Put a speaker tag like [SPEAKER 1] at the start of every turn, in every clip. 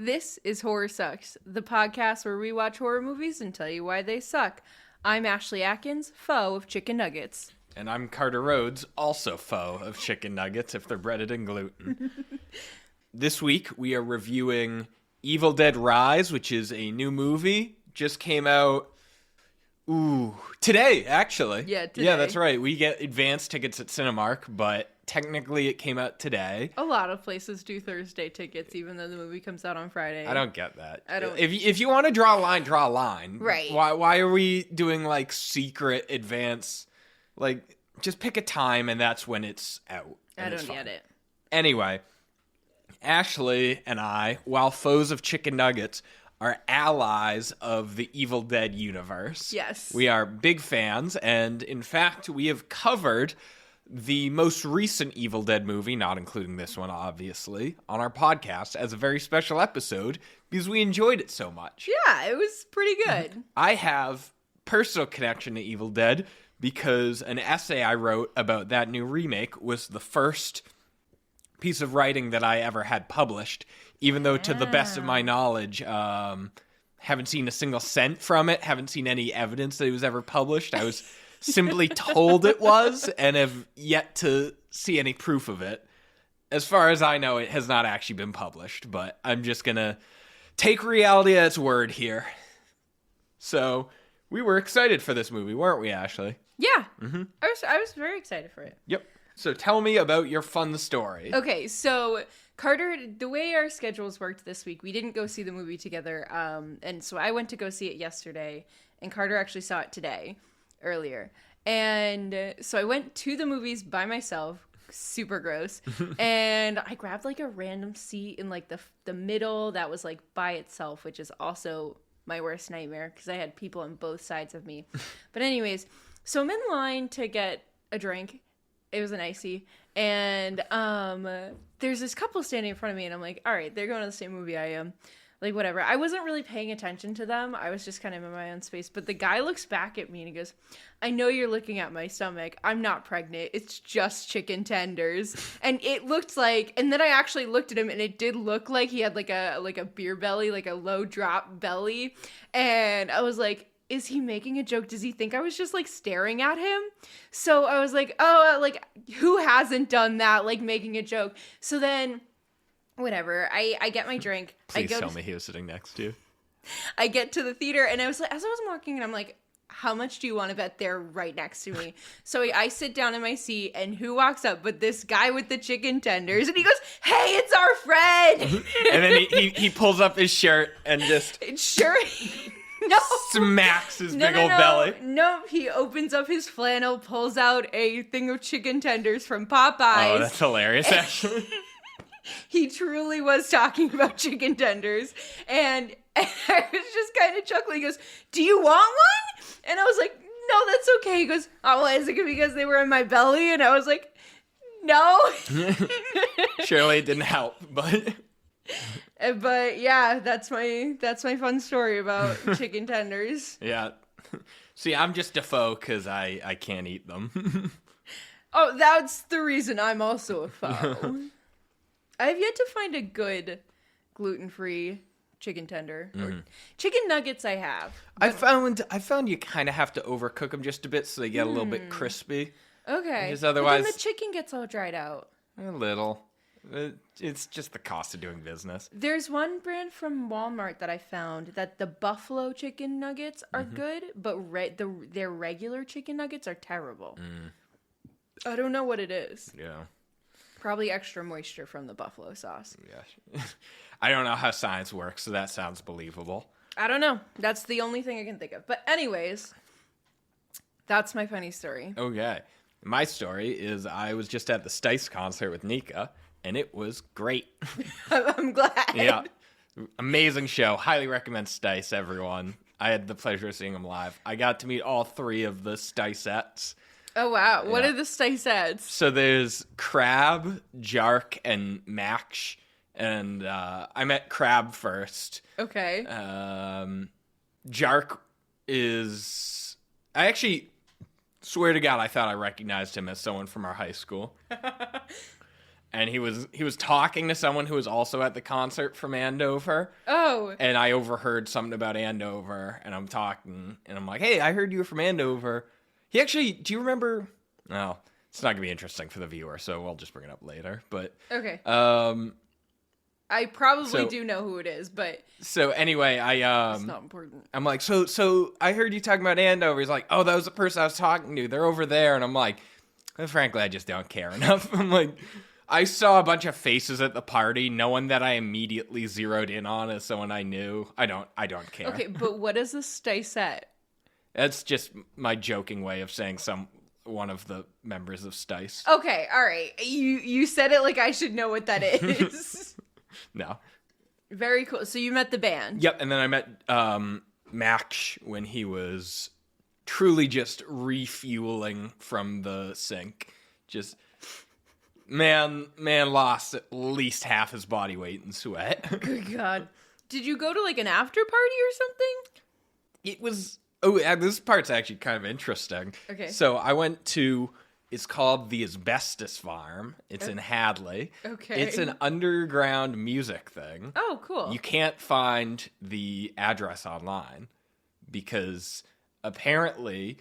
[SPEAKER 1] This is Horror Sucks, the podcast where we watch horror movies and tell you why they suck. I'm Ashley Atkins, foe of chicken nuggets.
[SPEAKER 2] And I'm Carter Rhodes, also foe of chicken nuggets if they're breaded in gluten. This week, we are reviewing Evil Dead Rise, which is a new movie. Just came out, today, actually.
[SPEAKER 1] Yeah, today.
[SPEAKER 2] Yeah, that's right. We get advance tickets at Cinemark, but technically it came out today.
[SPEAKER 1] A lot of places do Thursday tickets, even though the movie comes out on Friday.
[SPEAKER 2] I don't get that.
[SPEAKER 1] I don't.
[SPEAKER 2] If you want to draw a line, draw a line.
[SPEAKER 1] Right.
[SPEAKER 2] Why are we doing, like, secret advance? Like, just pick a time, and that's when it's out.
[SPEAKER 1] I don't get it.
[SPEAKER 2] Anyway, Ashley and I, while foes of chicken nuggets, are allies of the Evil Dead universe.
[SPEAKER 1] Yes.
[SPEAKER 2] We are big fans, and in fact, we have covered the most recent Evil Dead movie, not including this one, obviously, on our podcast as a very special episode because we enjoyed it so much.
[SPEAKER 1] Yeah, it was pretty good.
[SPEAKER 2] I have personal connection to Evil Dead because an essay I wrote about that new remake was the first piece of writing that I ever had published, even though to the best of my knowledge, haven't seen a single cent from it, haven't seen any evidence that it was ever published. I was simply told it was and have yet to see any proof of it. As far as I know, it has not actually been published, but I'm just going to take reality at its word here. So we were excited for this movie, weren't we, Ashley?
[SPEAKER 1] Yeah. Mm-hmm. I was very excited for it.
[SPEAKER 2] Yep. So tell me about your fun story.
[SPEAKER 1] Okay, so Carter, the way our schedules worked this week, we didn't go see the movie together, and so I went to go see it yesterday, and Carter actually saw it today, earlier. And so I went to the movies by myself, super gross, and I grabbed like a random seat in like the middle that was like by itself, which is also my worst nightmare because I had people on both sides of me. But anyways, so I'm in line to get a drink. It was an icy, and there's this couple standing in front of me, and I'm like, all right, they're going to the same movie I am. Like, whatever. I wasn't really paying attention to them. I was just kind of in my own space. But the guy looks back at me, and he goes, I know you're looking at my stomach. I'm not pregnant. It's just chicken tenders. And it looked like, and then I actually looked at him, and it did look like he had like a beer belly, like a low drop belly. And I was like, is he making a joke? Does he think I was just like staring at him? So I was like, oh, like who hasn't done that? Like making a joke. So then whatever, I get my drink.
[SPEAKER 2] Please tell me he was sitting next to you.
[SPEAKER 1] I get to the theater and I was like, as I was walking in, I'm like, how much do you want to bet they're right next to me? So I sit down in my seat and who walks up but this guy with the chicken tenders, and he goes, hey, it's our friend.
[SPEAKER 2] And then he pulls up his shirt and just
[SPEAKER 1] No.
[SPEAKER 2] smacks his big old belly.
[SPEAKER 1] No, he opens up his flannel, pulls out a thing of chicken tenders from Popeyes.
[SPEAKER 2] Oh, that's hilarious, actually.
[SPEAKER 1] He truly was talking about chicken tenders. And I was just kind of chuckling. He goes, do you want one? And I was like, no, that's okay. He goes, oh, well, is it because they were in my belly? And I was like, no.
[SPEAKER 2] Surely it didn't help, but...
[SPEAKER 1] But yeah, that's my fun story about chicken tenders.
[SPEAKER 2] Yeah. See, I'm just a foe because I can't eat them.
[SPEAKER 1] Oh, that's the reason I'm also a foe. I've yet to find a good gluten-free chicken tender. Or chicken nuggets I have.
[SPEAKER 2] I found you kind of have to overcook them just a bit so they get a little bit crispy.
[SPEAKER 1] Okay.
[SPEAKER 2] Because otherwise...
[SPEAKER 1] But then the chicken gets all dried out.
[SPEAKER 2] A little. It's just the cost of doing business.
[SPEAKER 1] There's one brand from Walmart that I found that the buffalo chicken nuggets are good, but their regular chicken nuggets are terrible. I don't know what it is.
[SPEAKER 2] Yeah.
[SPEAKER 1] Probably extra moisture from the buffalo sauce.
[SPEAKER 2] Yeah. I don't know how science works, so that sounds believable.
[SPEAKER 1] I don't know. That's the only thing I can think of. But anyways, that's my funny story.
[SPEAKER 2] Okay. My story is I was just at the Stice concert with Nika, and it was great.
[SPEAKER 1] I'm glad.
[SPEAKER 2] Yeah. Amazing show. Highly recommend Stice, everyone. I had the pleasure of seeing them live. I got to meet all three of the Sticettes.
[SPEAKER 1] Oh, wow. What are the Sticettes?
[SPEAKER 2] So there's Crab, Jark, and Max. And I met Crab first.
[SPEAKER 1] Okay.
[SPEAKER 2] Jark is... I actually swear to God I thought I recognized him as someone from our high school. and he was talking to someone who was also at the concert from Andover.
[SPEAKER 1] Oh.
[SPEAKER 2] And I overheard something about Andover, and I'm talking, and I'm like, hey, I heard you were from Andover. He actually, do you remember? No, it's not going to be interesting for the viewer, so I'll just bring it up later. But
[SPEAKER 1] Okay.
[SPEAKER 2] I
[SPEAKER 1] probably do know who it is, but
[SPEAKER 2] so anyway,
[SPEAKER 1] it's not important.
[SPEAKER 2] I'm like, so I heard you talking about Andover. He's like, oh, that was the person I was talking to. They're over there. And I'm like, frankly, I just don't care enough. I'm like, I saw a bunch of faces at the party. No one that I immediately zeroed in on as someone I knew. I don't care.
[SPEAKER 1] Okay, but what is this Stice at?
[SPEAKER 2] That's just my joking way of saying one of the members of Stice.
[SPEAKER 1] Okay, all right. You said it like I should know what that is.
[SPEAKER 2] No.
[SPEAKER 1] Very cool. So you met the band.
[SPEAKER 2] Yep, and then I met Max when he was truly just refueling from the sink. Just man lost at least half his body weight in sweat.
[SPEAKER 1] Good God. Did you go to like an after party or something?
[SPEAKER 2] It was this part's actually kind of interesting.
[SPEAKER 1] Okay.
[SPEAKER 2] So I went to it's called the Asbestos Farm. It's in Hadley.
[SPEAKER 1] Okay.
[SPEAKER 2] It's an underground music thing.
[SPEAKER 1] Oh, cool.
[SPEAKER 2] You can't find the address online because apparently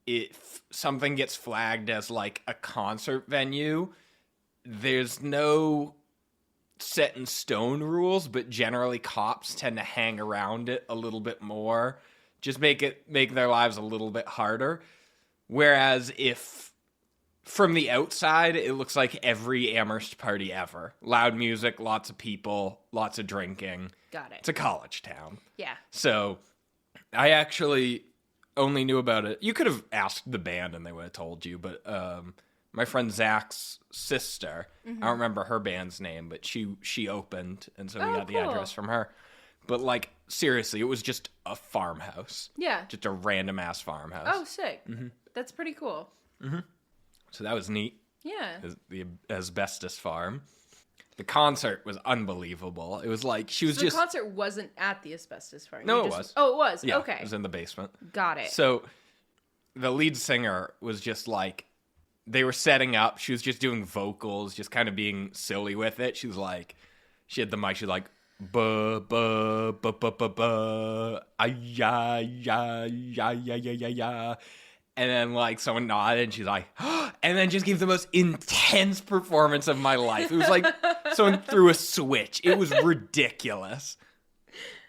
[SPEAKER 2] if something gets flagged as like a concert venue, there's no set in stone rules, but generally cops tend to hang around it a little bit more, just make their lives a little bit harder. Whereas if from the outside, it looks like every Amherst party ever. Loud music, lots of people, lots of drinking.
[SPEAKER 1] Got it.
[SPEAKER 2] It's a college town.
[SPEAKER 1] Yeah.
[SPEAKER 2] So I actually only knew about it. You could have asked the band and they would have told you, but my friend Zach's sister, I don't remember her band's name, but she opened, and so we got the address from her. But like, seriously, it was just a farmhouse.
[SPEAKER 1] Yeah.
[SPEAKER 2] Just a random ass farmhouse.
[SPEAKER 1] Oh, sick. That's pretty cool.
[SPEAKER 2] So that was neat.
[SPEAKER 1] Yeah.
[SPEAKER 2] The Asbestos Farm. The concert was unbelievable. It was like she was
[SPEAKER 1] So
[SPEAKER 2] just.
[SPEAKER 1] The concert wasn't at the Asbestos Farm.
[SPEAKER 2] No, it was.
[SPEAKER 1] Oh, it was.
[SPEAKER 2] Yeah,
[SPEAKER 1] okay.
[SPEAKER 2] it was in the basement.
[SPEAKER 1] Got it.
[SPEAKER 2] So the lead singer was just like, they were setting up. She was just doing vocals, just kind of being silly with it. She was like, she had the mic. She was like, ba ba ba ba ba ba, ya ya ya ya ya ya ya. And then, like, someone nodded, and she's like, and then just gave the most intense performance of my life. It was like someone threw a switch. It was ridiculous.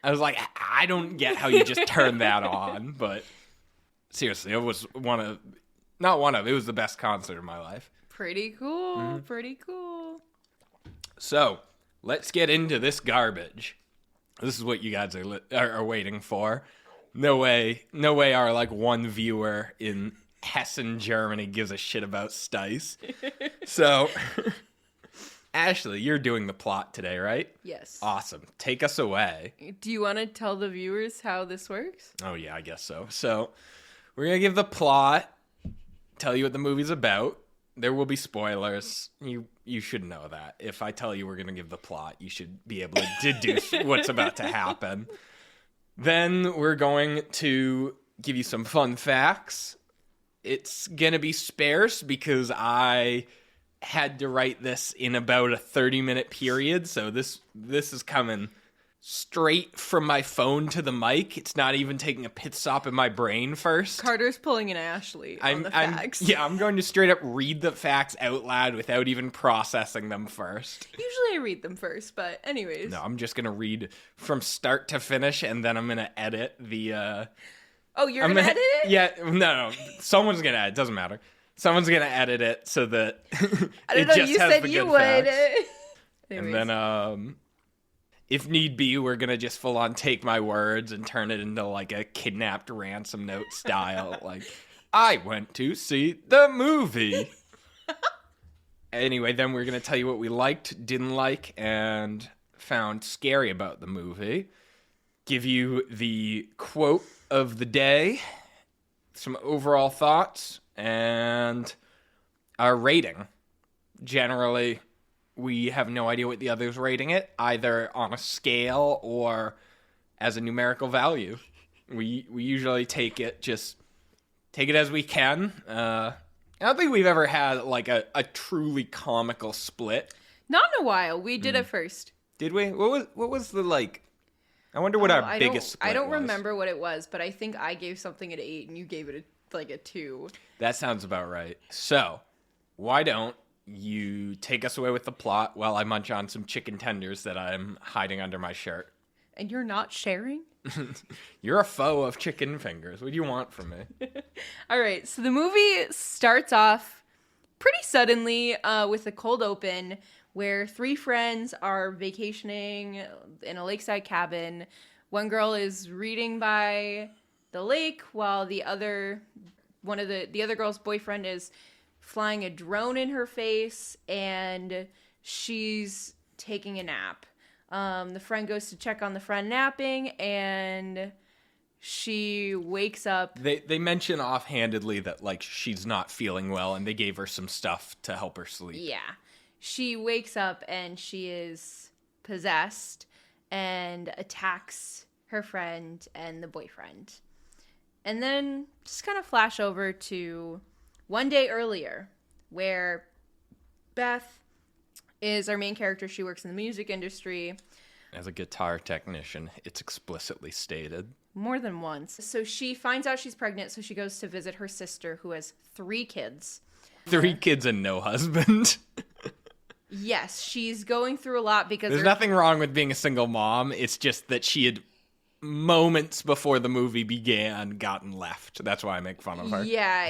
[SPEAKER 2] I was like, I don't get how you just turned that on. But seriously, it was it was the best concert of my life.
[SPEAKER 1] Pretty cool. Pretty cool.
[SPEAKER 2] So, let's get into this garbage. This is what you guys are waiting for. No way our like one viewer in Hessen, Germany gives a shit about Stice. So, Ashley, you're doing the plot today, right?
[SPEAKER 1] Yes.
[SPEAKER 2] Awesome. Take us away.
[SPEAKER 1] Do you want to tell the viewers how this works?
[SPEAKER 2] Oh, yeah, I guess so. So, we're going to give the plot, tell you what the movie's about. There will be spoilers. You should know that. If I tell you we're going to give the plot, you should be able to deduce what's about to happen. Then we're going to give you some fun facts. It's going to be sparse because I had to write this in about a 30-minute period. So this is coming straight from my phone to the mic. It's not even taking a pit stop in my brain first.
[SPEAKER 1] Carter's pulling an Ashley on the facts.
[SPEAKER 2] I'm going to straight up read the facts out loud without even processing them first.
[SPEAKER 1] Usually I read them first, but anyways.
[SPEAKER 2] No, I'm just going to read from start to finish, and then I'm going to edit the...
[SPEAKER 1] Oh, you're going to edit it?
[SPEAKER 2] Yeah, no. Someone's going to edit. Doesn't matter. Someone's going to edit it so that
[SPEAKER 1] I don't know, you said you would.
[SPEAKER 2] And then, if need be, we're going to just full on take my words and turn it into like a kidnapped ransom note style. Like, I went to see the movie. Anyway, then we're going to tell you what we liked, didn't like, and found scary about the movie. Give you the quote of the day, some overall thoughts, and our rating. Generally, we have no idea what the other's rating it, either on a scale or as a numerical value. We usually take it as we can. I don't think we've ever had like a truly comical split.
[SPEAKER 1] Not in a while. We did it first.
[SPEAKER 2] Did we? What was the like? I wonder what our biggest split
[SPEAKER 1] I don't
[SPEAKER 2] was.
[SPEAKER 1] remember what it was, but I think I gave something an 8 and you gave it a 2.
[SPEAKER 2] That sounds about right. So, why don't you take us away with the plot while I munch on some chicken tenders that I'm hiding under my shirt?
[SPEAKER 1] And you're not sharing?
[SPEAKER 2] You're a foe of chicken fingers. What do you want from me?
[SPEAKER 1] All right, so the movie starts off pretty suddenly with a cold open where 3 friends are vacationing in a lakeside cabin. One girl is reading by the lake while the other girl's boyfriend is flying a drone in her face and she's taking a nap. The friend goes to check on the friend napping and she wakes up.
[SPEAKER 2] They mention offhandedly that like she's not feeling well and they gave her some stuff to help her sleep.
[SPEAKER 1] Yeah. She wakes up and she is possessed and attacks her friend and the boyfriend. And then just kind of flash over to one day earlier where Beth is our main character. She works in the music industry.
[SPEAKER 2] As a guitar technician, it's explicitly stated.
[SPEAKER 1] More than once. So she finds out she's pregnant, so she goes to visit her sister who has 3 kids.
[SPEAKER 2] 3 kids and no husband.
[SPEAKER 1] Yes, she's going through a lot because
[SPEAKER 2] There's nothing wrong with being a single mom. It's just that she had moments before the movie began gotten left. That's why I make fun of her.
[SPEAKER 1] Yeah.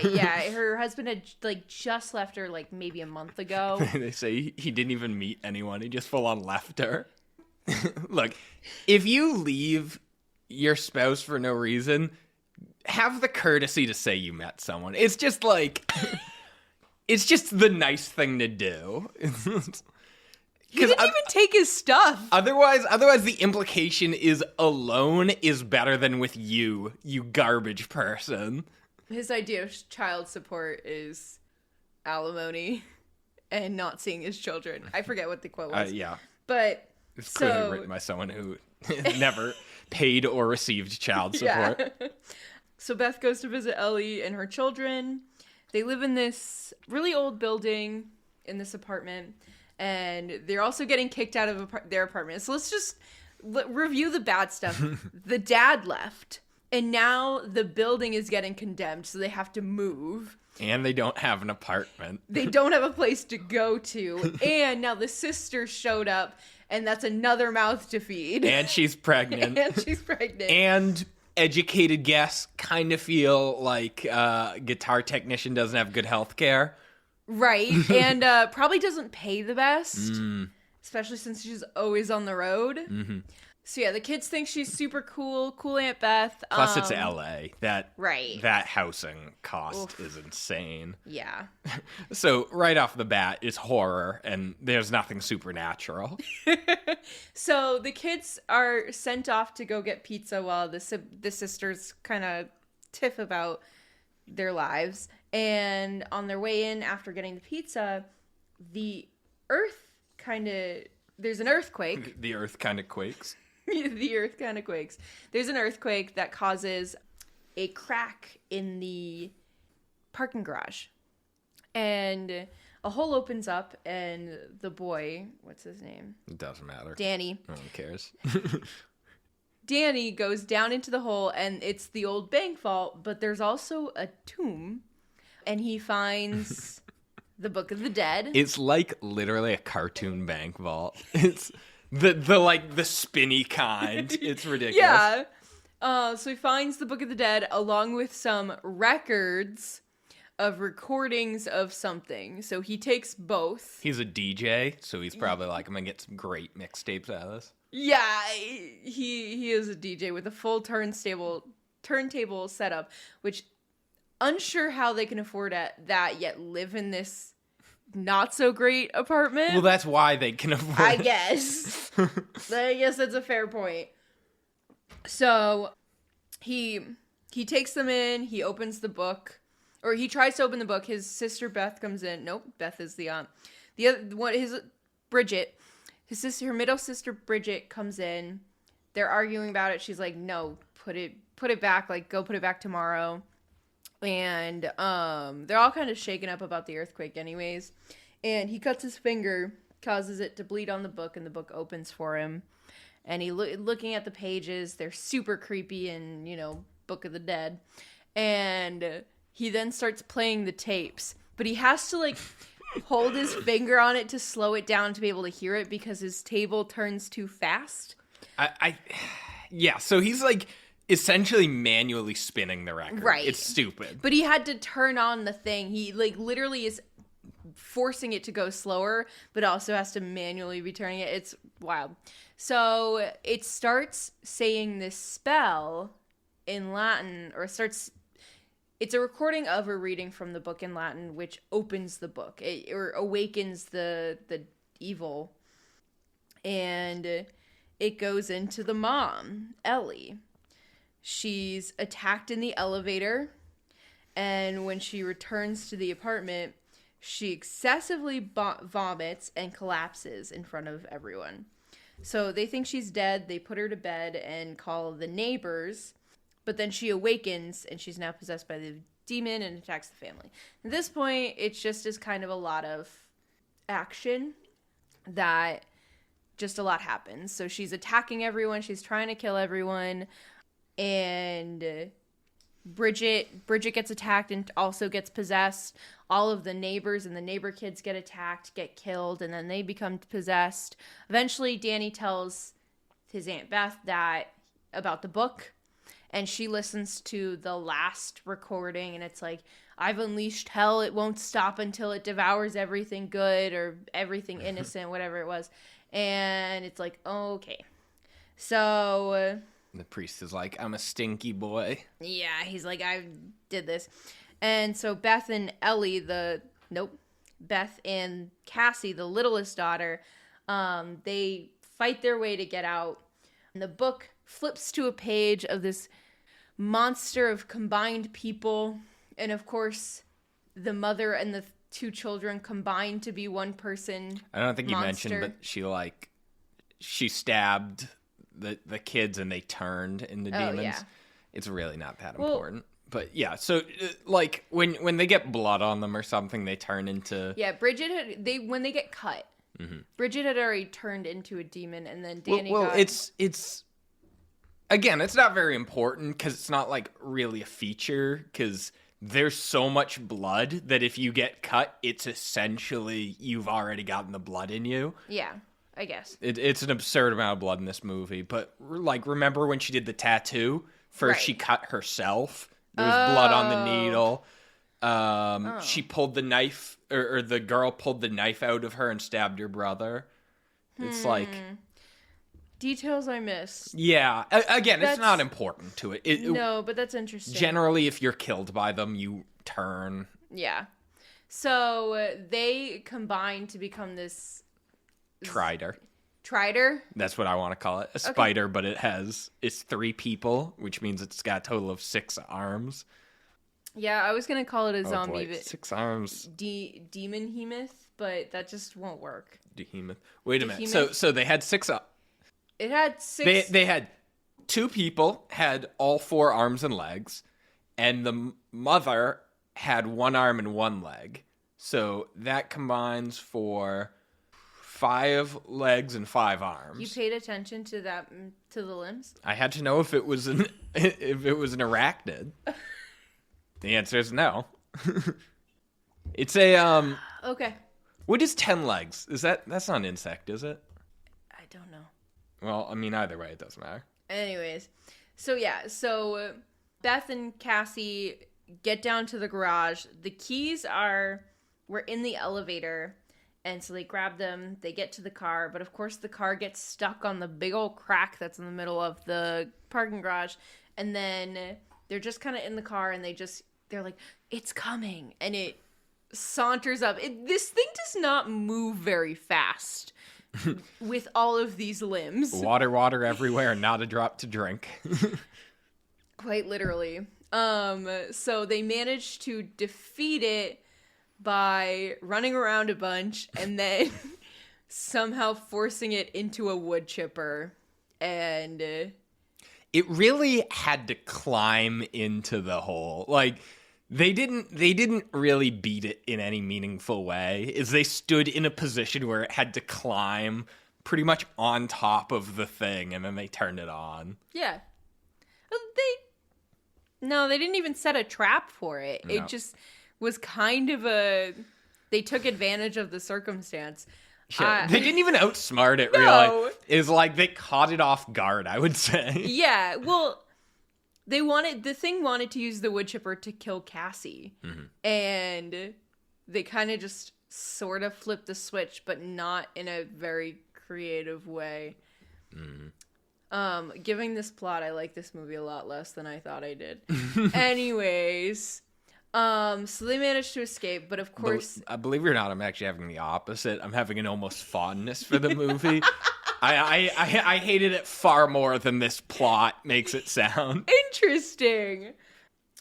[SPEAKER 1] Her husband had like just left her like maybe a month ago.
[SPEAKER 2] They say he didn't even meet anyone. He just full on left her. Look, if you leave your spouse for no reason, have the courtesy to say you met someone. It's just like it's just the nice thing to do.
[SPEAKER 1] He didn't even take his stuff.
[SPEAKER 2] Otherwise, the implication is alone is better than with you garbage person.
[SPEAKER 1] His idea of child support is alimony and not seeing his children. I forget what the quote was.
[SPEAKER 2] Yeah.
[SPEAKER 1] But
[SPEAKER 2] it's clearly written by someone who never paid or received child support.
[SPEAKER 1] Yeah. So Beth goes to visit Ellie and her children. They live in this really old building in this apartment. And they're also getting kicked out of their apartment. So let's just review the bad stuff. The dad left. And now the building is getting condemned. So they have to move.
[SPEAKER 2] And they don't have an apartment.
[SPEAKER 1] They don't have a place to go to. And now the sister showed up. And that's another mouth to feed.
[SPEAKER 2] And she's pregnant. And educated guests kind of feel like guitar technician doesn't have good health care.
[SPEAKER 1] Right, and probably doesn't pay the best, especially since she's always on the road. Mm-hmm. So yeah, the kids think she's super cool Aunt Beth.
[SPEAKER 2] Plus it's LA. That housing cost is insane.
[SPEAKER 1] Yeah.
[SPEAKER 2] So right off the bat is horror, and there's nothing supernatural.
[SPEAKER 1] So the kids are sent off to go get pizza while the sisters kind of tiff about their lives. And on their way in, after getting the pizza, there's an earthquake.
[SPEAKER 2] The earth kind of quakes.
[SPEAKER 1] The earth kind of quakes. There's an earthquake that causes a crack in the parking garage. And a hole opens up, and the boy, what's his name?
[SPEAKER 2] It doesn't matter.
[SPEAKER 1] Danny.
[SPEAKER 2] No one cares.
[SPEAKER 1] Danny goes down into the hole, and it's the old bank vault, but there's also a tomb. And he finds the Book of the Dead.
[SPEAKER 2] It's like literally a cartoon bank vault. It's the spinny kind. It's ridiculous.
[SPEAKER 1] Yeah. So he finds the Book of the Dead along with some records of recordings of something. So he takes both.
[SPEAKER 2] He's a DJ, so he's probably like, I'm gonna get some great mixtapes out of this.
[SPEAKER 1] Yeah, he is a DJ with a full turntable setup, which unsure how they can afford that yet live in this not so great apartment.
[SPEAKER 2] Well, that's why they can afford
[SPEAKER 1] I guess. I guess that's a fair point. So he takes them in, he opens the book, or he tries to open the book. His sister Beth comes in. Nope, Beth is the aunt. The other one, Bridget, her middle sister Bridget comes in. They're arguing about it. She's like, "No, put it back. Like, go put it back tomorrow." And they're all kind of shaken up about the earthquake anyways. And he cuts his finger, causes it to bleed on the book, and the book opens for him. And he looking at the pages, they're super creepy and, Book of the Dead. And he then starts playing the tapes. But he has to, hold his finger on it to slow it down to be able to hear it because his table turns too fast.
[SPEAKER 2] Yeah, so he's, essentially manually spinning the record.
[SPEAKER 1] Right.
[SPEAKER 2] It's stupid.
[SPEAKER 1] But he had to turn on the thing. He, literally is forcing it to go slower, but also has to manually be turning it. It's wild. So it starts saying this spell in Latin, or it's a recording of a reading from the book in Latin, which opens the book, or awakens the evil. And it goes into the mom, Ellie. She's attacked in the elevator, and when she returns to the apartment, she excessively vomits and collapses in front of everyone. So they think she's dead. They put her to bed and call the neighbors. But then she awakens, and she's now possessed by the demon and attacks the family. At this point, it's just as kind of a lot of action that just a lot happens. So she's attacking everyone. She's trying to kill everyone. And Bridget gets attacked and also gets possessed. All of the neighbors and the neighbor kids get attacked, get killed, and then they become possessed. Eventually, Danny tells his Aunt Beth about the book, and she listens to the last recording, and it's like, I've unleashed hell. It won't stop until it devours everything good or everything innocent, whatever it was. And it's like, okay. So
[SPEAKER 2] the priest is like, I'm a stinky boy.
[SPEAKER 1] Yeah, he's like, I did this. And so Beth and Beth and Cassie, the littlest daughter, they fight their way to get out. And the book flips to a page of this monster of combined people. And of course, the mother and the two children combined to be one person.
[SPEAKER 2] I don't think
[SPEAKER 1] monster.
[SPEAKER 2] You mentioned, but she stabbed the kids and they turned into demons.
[SPEAKER 1] Yeah.
[SPEAKER 2] It's really not that important. But yeah, so when they get blood on them or something, they turn into...
[SPEAKER 1] Yeah, when they get cut, Bridget had already turned into a demon, and then Danny got...
[SPEAKER 2] it's again, it's not very important because it's not really a feature, because there's so much blood that if you get cut, it's essentially you've already gotten the blood in you.
[SPEAKER 1] Yeah, I guess.
[SPEAKER 2] It's an absurd amount of blood in this movie, but remember when she did the tattoo? First, She cut herself. There was blood on the needle. She pulled the knife, or the girl pulled the knife out of her and stabbed her brother. It's
[SPEAKER 1] details I missed.
[SPEAKER 2] Yeah. Again, it's not important to it.
[SPEAKER 1] No, but that's interesting.
[SPEAKER 2] Generally, if you're killed by them, you turn.
[SPEAKER 1] Yeah. So they combine to become this...
[SPEAKER 2] Trider.
[SPEAKER 1] Trider?
[SPEAKER 2] That's what I want to call it. A spider, but it's 3 people, which means it's got a total of 6 arms.
[SPEAKER 1] Yeah, I was going to call it a zombie.
[SPEAKER 2] But 6 arms.
[SPEAKER 1] Demon Hemoth, but that just won't work.
[SPEAKER 2] Dehemoth. Wait a minute. So they had 6...
[SPEAKER 1] It had 6...
[SPEAKER 2] They had 2 people, had all 4 arms and legs, and the mother had 1 arm and 1 leg. So that combines for 5 legs and 5 arms.
[SPEAKER 1] You paid attention to that, to the limbs?
[SPEAKER 2] I had to know if it was an arachnid. The answer is no. It's a
[SPEAKER 1] Okay.
[SPEAKER 2] What is 10 legs? That's not an insect, is it?
[SPEAKER 1] I don't know.
[SPEAKER 2] Well, I mean, either way, it doesn't matter.
[SPEAKER 1] Anyways, so Beth and Cassie get down to the garage. The keys were in the elevator. And so they grab them, they get to the car, but of course the car gets stuck on the big old crack that's in the middle of the parking garage. And then they're just kind of in the car, and they're like, it's coming. And it saunters up. This thing does not move very fast with all of these limbs.
[SPEAKER 2] Water everywhere, not a drop to drink.
[SPEAKER 1] Quite literally. So they managed to defeat it by running around a bunch and then somehow forcing it into a wood chipper. And
[SPEAKER 2] it really had to climb into the hole. They didn't really beat it in any meaningful way. Is they stood in a position where it had to climb pretty much on top of the thing, and then they turned it on.
[SPEAKER 1] Yeah. They didn't even set a trap for it.
[SPEAKER 2] No.
[SPEAKER 1] It just was kind of they took advantage of the circumstance.
[SPEAKER 2] Yeah, they didn't even outsmart it,
[SPEAKER 1] No.
[SPEAKER 2] really. It's like they caught it off guard, I would say.
[SPEAKER 1] Yeah, well, the thing wanted to use the wood chipper to kill Cassie.
[SPEAKER 2] Mm-hmm.
[SPEAKER 1] And they kind of just sort of flipped the switch, but not in a very creative way. Giving this plot, I like this movie a lot less than I thought I did. Anyways, so they managed to escape, but of course...
[SPEAKER 2] Believe it or not, I'm actually having the opposite. I'm having an almost fondness for the movie. I hated it far more than this plot makes it sound.
[SPEAKER 1] Interesting.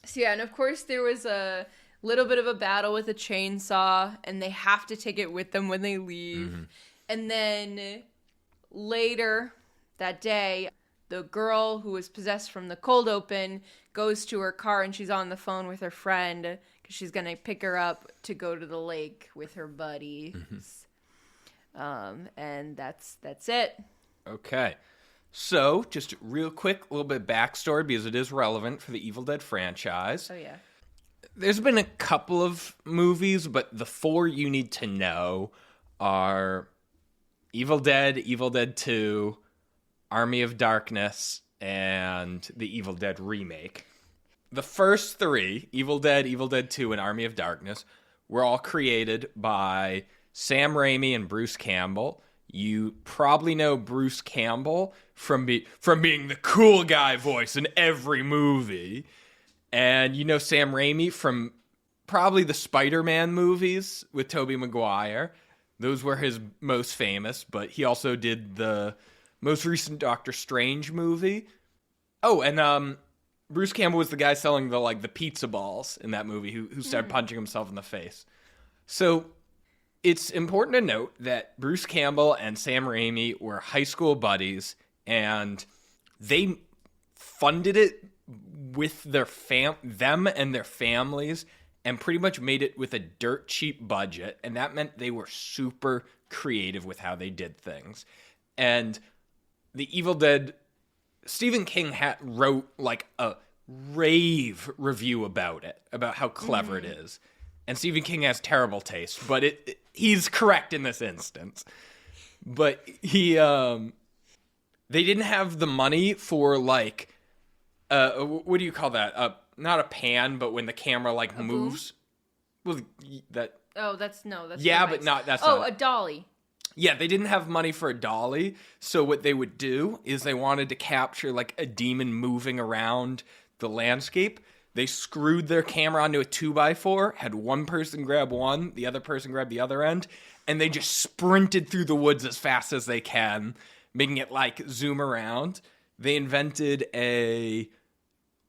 [SPEAKER 1] So yeah, and of course there was a little bit of a battle with a chainsaw, and they have to take it with them when they leave.
[SPEAKER 2] Mm-hmm.
[SPEAKER 1] And then later that day, the girl who was possessed from the cold open goes to her car, and she's on the phone with her friend because she's going to pick her up to go to the lake with her buddies. And that's it.
[SPEAKER 2] Okay. So, just real quick, a little bit of backstory because it is relevant for the Evil Dead franchise.
[SPEAKER 1] Oh, yeah.
[SPEAKER 2] There's been a couple of movies, but the four you need to know are Evil Dead 2, Army of Darkness, and the Evil Dead remake. The first three, Evil Dead 2, and Army of Darkness, were all created by Sam Raimi and Bruce Campbell. You probably know Bruce Campbell from being the cool guy voice in every movie. And you know Sam Raimi from probably the Spider-Man movies with Tobey Maguire. Those were his most famous, but he also did the most recent Doctor Strange movie. Oh, and Bruce Campbell was the guy selling the pizza balls in that movie who started punching himself in the face. So it's important to note that Bruce Campbell and Sam Raimi were high school buddies, and they funded it with them and their families, and pretty much made it with a dirt cheap budget, and that meant they were super creative with how they did things. And the Evil Dead, Stephen King wrote a rave review about it, about how clever it is. And Stephen King has terrible taste, but he's correct in this instance. But they didn't have the money for what do you call that? Not a pan, but when the camera moves. Well, that.
[SPEAKER 1] Oh, that's
[SPEAKER 2] yeah,
[SPEAKER 1] nice.
[SPEAKER 2] but not that's.
[SPEAKER 1] Oh,
[SPEAKER 2] not,
[SPEAKER 1] a dolly.
[SPEAKER 2] Yeah, they didn't have money for a dolly, so what they would do is they wanted to capture a demon moving around the landscape. They screwed their camera onto a 2x4, had one person grab one, the other person grab the other end, and they just sprinted through the woods as fast as they can, making it zoom around. They invented a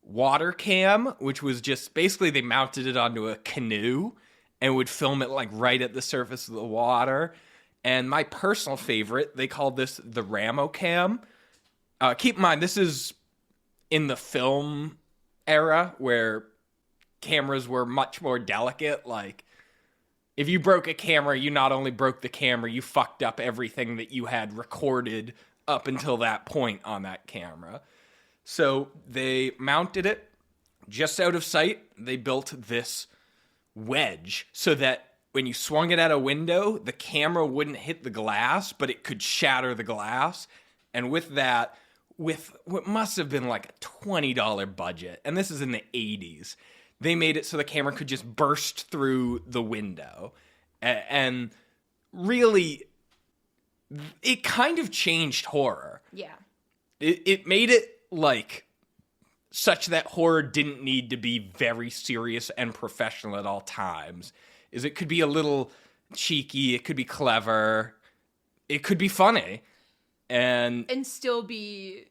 [SPEAKER 2] water cam, which was just basically they mounted it onto a canoe and would film it right at the surface of the water. And my personal favorite, they called this the Ramo cam. Keep in mind, this is in the film era where cameras were much more delicate. If you broke a camera, you not only broke the camera, you fucked up everything that you had recorded up until that point on that camera. So they mounted it just out of sight. They built this wedge so that when you swung it at a window, the camera wouldn't hit the glass, but it could shatter the glass. And with that, with what must have been a $20 budget, and this is in the 80s, they made it so the camera could just burst through the window. And really, it kind of changed horror.
[SPEAKER 1] Yeah.
[SPEAKER 2] It made it such that horror didn't need to be very serious and professional at all times. It could be a little cheeky, it could be clever, it could be funny, and
[SPEAKER 1] still be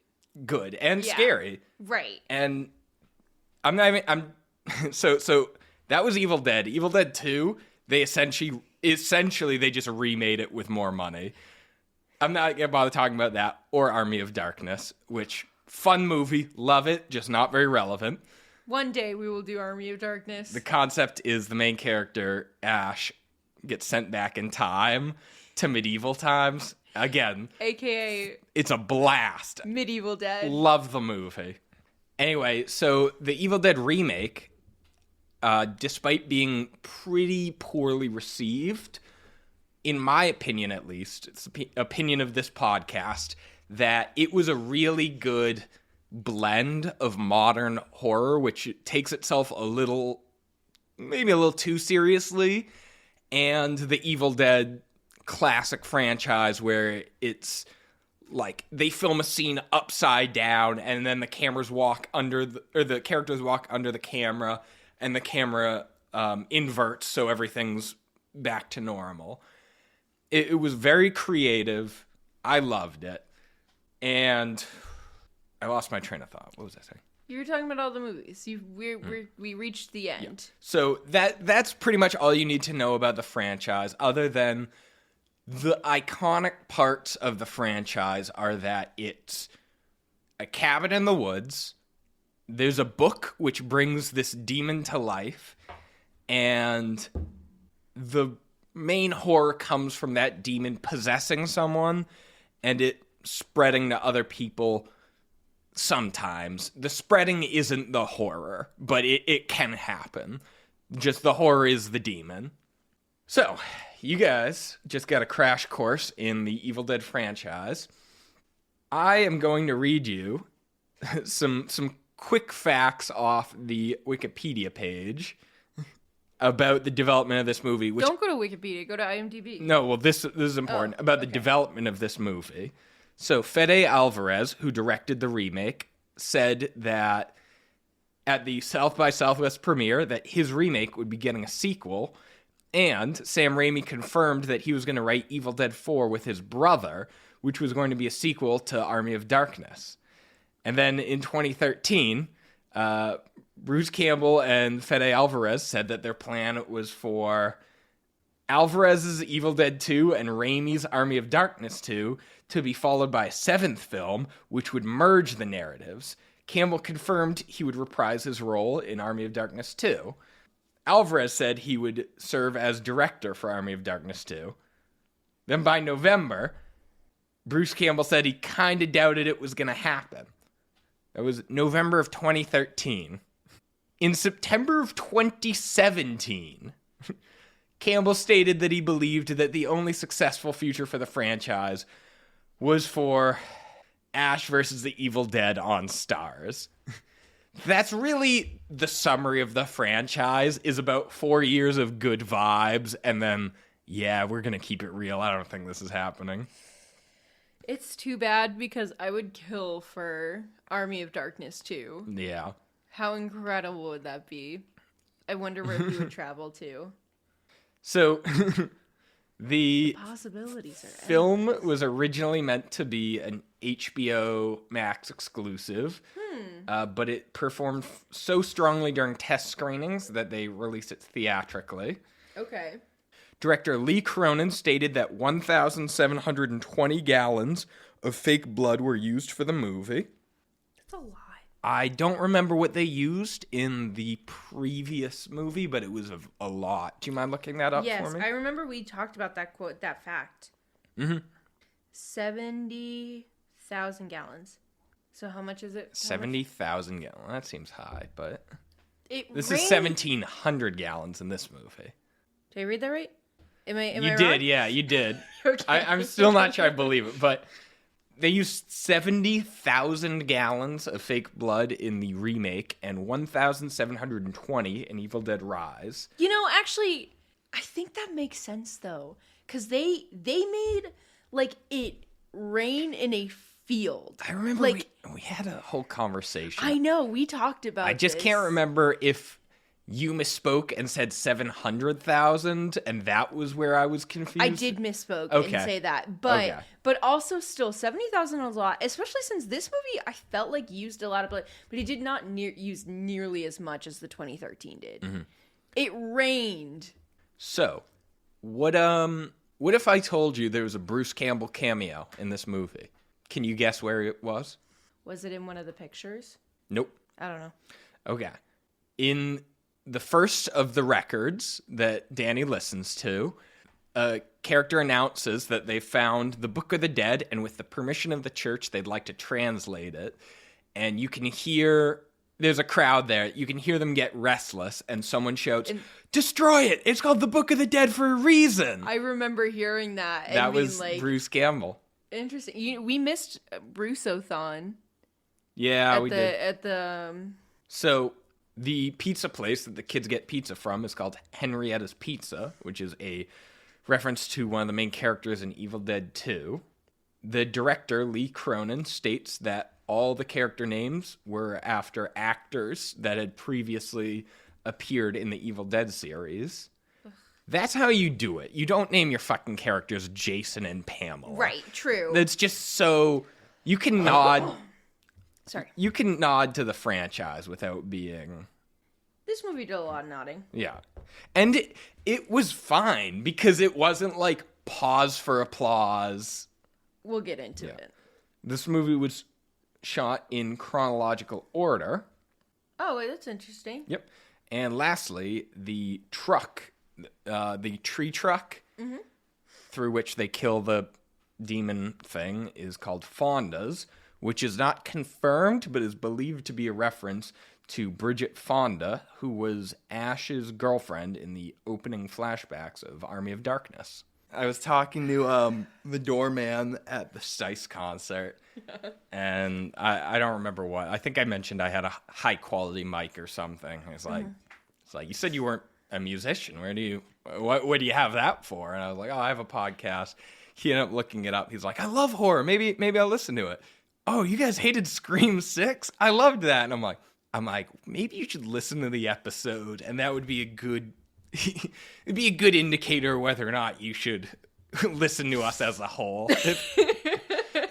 [SPEAKER 2] good and scary.
[SPEAKER 1] Right.
[SPEAKER 2] And so that was Evil Dead. Evil Dead 2, they essentially they just remade it with more money. I'm not gonna bother talking about that or Army of Darkness, which fun movie, love it, just not very relevant.
[SPEAKER 1] One day we will do Army of Darkness.
[SPEAKER 2] The concept is the main character, Ash, gets sent back in time to medieval times. Again,
[SPEAKER 1] AKA
[SPEAKER 2] it's a blast.
[SPEAKER 1] Medieval Dead.
[SPEAKER 2] Love the movie. Anyway, so the Evil Dead remake, despite being pretty poorly received, in my opinion at least, it's the opinion of this podcast, that it was a really good blend of modern horror, which takes itself maybe a little too seriously, and the Evil Dead classic franchise where it's like they film a scene upside down and then the characters walk under the camera and the camera inverts so everything's back to normal. It was very creative. I loved it. And I lost my train of thought. What was I saying?
[SPEAKER 1] You were talking about all the movies. We reached the end.
[SPEAKER 2] Yeah. So that's pretty much all you need to know about the franchise, other than the iconic parts of the franchise are that it's a cabin in the woods. There's a book which brings this demon to life, and the main horror comes from that demon possessing someone and it spreading to other people. Sometimes the spreading isn't the horror, but it can happen. Just the horror is the demon. So, you guys just got a crash course in the Evil Dead franchise. I am going to read you some quick facts off the Wikipedia page about the development of this movie.
[SPEAKER 1] Don't go to Wikipedia, go to IMDb.
[SPEAKER 2] No, well, this is important. About the development of this movie. So, Fede Alvarez, who directed the remake, said that at the South by Southwest premiere that his remake would be getting a sequel, and Sam Raimi confirmed that he was going to write Evil Dead 4 with his brother, which was going to be a sequel to Army of Darkness. And then in 2013, Bruce Campbell and Fede Alvarez said that their plan was for Alvarez's Evil Dead 2 and Raimi's Army of Darkness 2 to be followed by a seventh film, which would merge the narratives. Campbell confirmed he would reprise his role in Army of Darkness 2. Alvarez said he would serve as director for Army of Darkness 2. Then by November, Bruce Campbell said he kind of doubted it was going to happen. That was November of 2013. In September of 2017, Campbell stated that he believed that the only successful future for the franchise was for Ash versus the Evil Dead on Starz. That's really the summary of the franchise, is about 4 years of good vibes, and then, yeah, we're going to keep it real. I don't think this is happening.
[SPEAKER 1] It's too bad because I would kill for Army of Darkness 2.
[SPEAKER 2] Yeah.
[SPEAKER 1] How incredible would that be? I wonder where he would travel to.
[SPEAKER 2] So, the
[SPEAKER 1] possibilities are
[SPEAKER 2] film was originally meant to be an HBO Max exclusive, but it performed so strongly during test screenings that they released it theatrically.
[SPEAKER 1] Okay.
[SPEAKER 2] Director Lee Cronin stated that 1,720 gallons of fake blood were used for the movie.
[SPEAKER 1] That's a lot.
[SPEAKER 2] I don't remember what they used in the previous movie, but it was a lot. Do you mind looking that up for me?
[SPEAKER 1] Yes, I remember we talked about that quote, that fact.
[SPEAKER 2] Mm-hmm.
[SPEAKER 1] 70,000 gallons. So how much is it?
[SPEAKER 2] 70,000 gallons. That seems high, but this
[SPEAKER 1] is
[SPEAKER 2] 1,700 gallons in this movie.
[SPEAKER 1] Did I read that right? Am I
[SPEAKER 2] You
[SPEAKER 1] wrong?
[SPEAKER 2] did, yeah, you did.
[SPEAKER 1] Okay.
[SPEAKER 2] I'm still not sure I believe it, but they used 70,000 gallons of fake blood in the remake and 1,720 in Evil Dead Rise.
[SPEAKER 1] You know, actually, I think that makes sense though, because they made like it rain in a field.
[SPEAKER 2] I remember
[SPEAKER 1] like
[SPEAKER 2] we had a whole conversation.
[SPEAKER 1] I know we talked about.
[SPEAKER 2] I just can't remember if you misspoke and said 700,000, and that was where I was confused.
[SPEAKER 1] I did misspoke
[SPEAKER 2] Okay.
[SPEAKER 1] and say that, but
[SPEAKER 2] Okay.
[SPEAKER 1] but also still 70,000 is a lot, especially since this movie I felt like used a lot of blood, but it did not use nearly as much as the 2013 did.
[SPEAKER 2] Mm-hmm.
[SPEAKER 1] It rained.
[SPEAKER 2] So, what if I told you there was a Bruce Campbell cameo in this movie? Can you guess where it was?
[SPEAKER 1] Was it in one of the pictures?
[SPEAKER 2] Nope.
[SPEAKER 1] I don't know.
[SPEAKER 2] Okay. In the first of the records that Danny listens to, a character announces that they found the Book of the Dead, and with the permission of the church, they'd like to translate it. And you can hear, there's a crowd there, you can hear them get restless, and someone shouts, destroy it! It's called the Book of the Dead for a reason!
[SPEAKER 1] I remember hearing that.
[SPEAKER 2] That was Bruce Campbell.
[SPEAKER 1] Interesting. We missed Bruce-o-thon.
[SPEAKER 2] Yeah, we did.
[SPEAKER 1] At the...
[SPEAKER 2] So, the pizza place that the kids get pizza from is called Henrietta's Pizza, which is a reference to one of the main characters in Evil Dead 2. The director, Lee Cronin, states that all the character names were after actors that had previously appeared in the Evil Dead series. That's how you do it. You don't name your fucking characters Jason and Pamela.
[SPEAKER 1] Right, true.
[SPEAKER 2] That's just so... You can nod...
[SPEAKER 1] Sorry.
[SPEAKER 2] You can nod to the franchise without being...
[SPEAKER 1] This movie did a lot of nodding.
[SPEAKER 2] Yeah. And it was fine because it wasn't like pause for applause.
[SPEAKER 1] We'll get into it.
[SPEAKER 2] This movie was shot in chronological order.
[SPEAKER 1] Oh, wait, that's interesting.
[SPEAKER 2] Yep. And lastly, the truck, the tree truck through which they kill the demon thing is called Fonda's, which is not confirmed, but is believed to be a reference to Bridget Fonda, who was Ash's girlfriend in the opening flashbacks of Army of Darkness. I was talking to the doorman at the Stice concert, and I don't remember what. I think I mentioned I had a high-quality mic or something. It's like, you said you weren't a musician. What do you have that for? And I was like, oh, I have a podcast. He ended up looking it up. He's like, I love horror. Maybe I'll listen to it. Oh, you guys hated Scream 6? I loved that. And I'm like, maybe you should listen to the episode, and that would be a good it'd be a good indicator whether or not you should listen to us as a whole.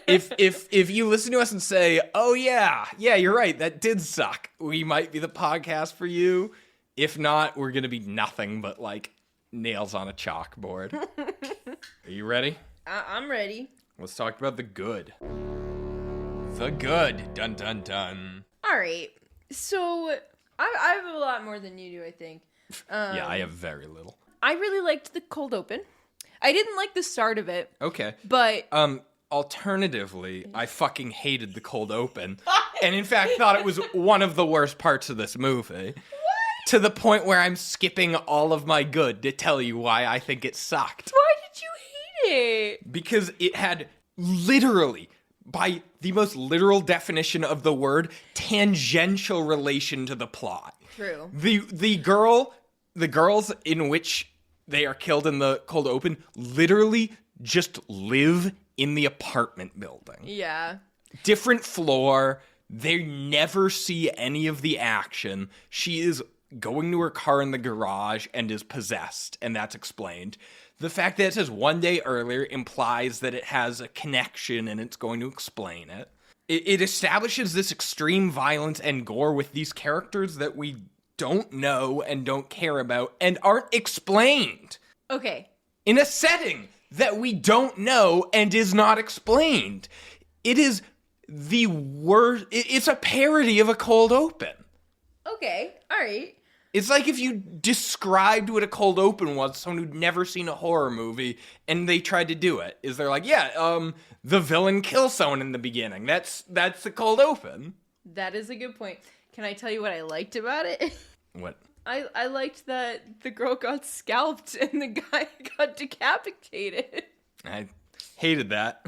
[SPEAKER 2] If you listen to us and say, "Oh yeah, you're right, that did suck," we might be the podcast for you. If not, we're gonna be nothing but like nails on a chalkboard. Are you ready?
[SPEAKER 1] I'm ready.
[SPEAKER 2] Let's talk about the good. The good. Dun dun dun.
[SPEAKER 1] All right. So I have a lot more than you do, I think.
[SPEAKER 2] Yeah, I have very little.
[SPEAKER 1] I really liked the cold open. I didn't like the start of it.
[SPEAKER 2] Okay.
[SPEAKER 1] But
[SPEAKER 2] alternatively, I fucking hated the cold open. And in fact thought it was one of the worst parts of this movie. What? To the point where I'm skipping all of my good to tell you why I think it sucked.
[SPEAKER 1] Why did you hate it?
[SPEAKER 2] Because it had literally, by the most literal definition of the word, tangential relation to the plot.
[SPEAKER 1] True.
[SPEAKER 2] The girls in which they are killed in the cold open literally just live in the apartment building.
[SPEAKER 1] Yeah.
[SPEAKER 2] Different floor. They never see any of the action. She is going to her car in the garage and is possessed, and that's explained. The fact that it says one day earlier implies that it has a connection and it's going to explain it. It establishes this extreme violence and gore with these characters that we don't know and don't care about and aren't explained.
[SPEAKER 1] Okay.
[SPEAKER 2] In a setting that we don't know and is not explained. It is the worst. It's a parody of a cold open.
[SPEAKER 1] Okay. All right.
[SPEAKER 2] It's like if you described what a cold open was to someone who'd never seen a horror movie and they tried to do it. Is they're like, the villain kills someone in the beginning. That's the cold open.
[SPEAKER 1] That is a good point. Can I tell you what I liked about it?
[SPEAKER 2] What?
[SPEAKER 1] I liked that the girl got scalped and the guy got decapitated.
[SPEAKER 2] I hated that.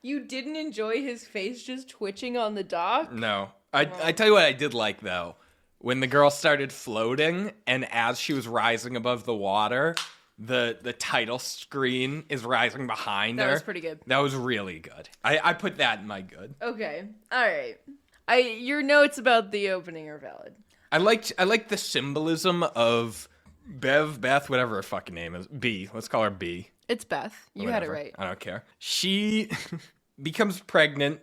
[SPEAKER 1] You didn't enjoy his face just twitching on the dock?
[SPEAKER 2] No. I tell you what I did like, though. When the girl started floating, and as she was rising above the water, the title screen is rising behind her.
[SPEAKER 1] That was pretty good.
[SPEAKER 2] That was really good. I put that in my good.
[SPEAKER 1] Okay. All right. Your notes about the opening are valid.
[SPEAKER 2] I liked the symbolism of Beth, whatever her fucking name is. B. Let's call her B.
[SPEAKER 1] It's Beth. You had it right.
[SPEAKER 2] I don't care. She becomes pregnant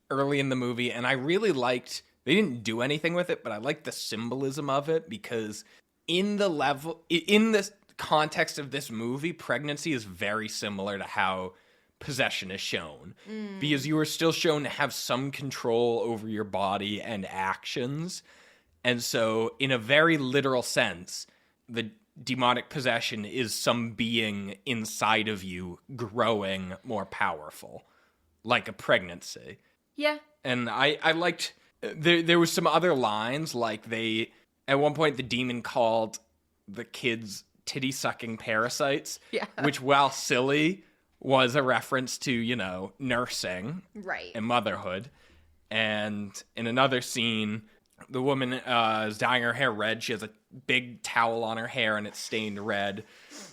[SPEAKER 2] early in the movie, and I really liked... They didn't do anything with it, but I like the symbolism of it because in the context of this movie, pregnancy is very similar to how possession is shown. Because you are still shown to have some control over your body and actions. And so, in a very literal sense, the demonic possession is some being inside of you growing more powerful, like a pregnancy.
[SPEAKER 1] Yeah.
[SPEAKER 2] And I liked, there was some other lines, like at one point the demon called the kids titty-sucking parasites,
[SPEAKER 1] Yeah.
[SPEAKER 2] which, while silly, was a reference to, nursing
[SPEAKER 1] Right.
[SPEAKER 2] and motherhood. And in another scene, the woman is dyeing her hair red. She has a big towel on her hair and it's stained red.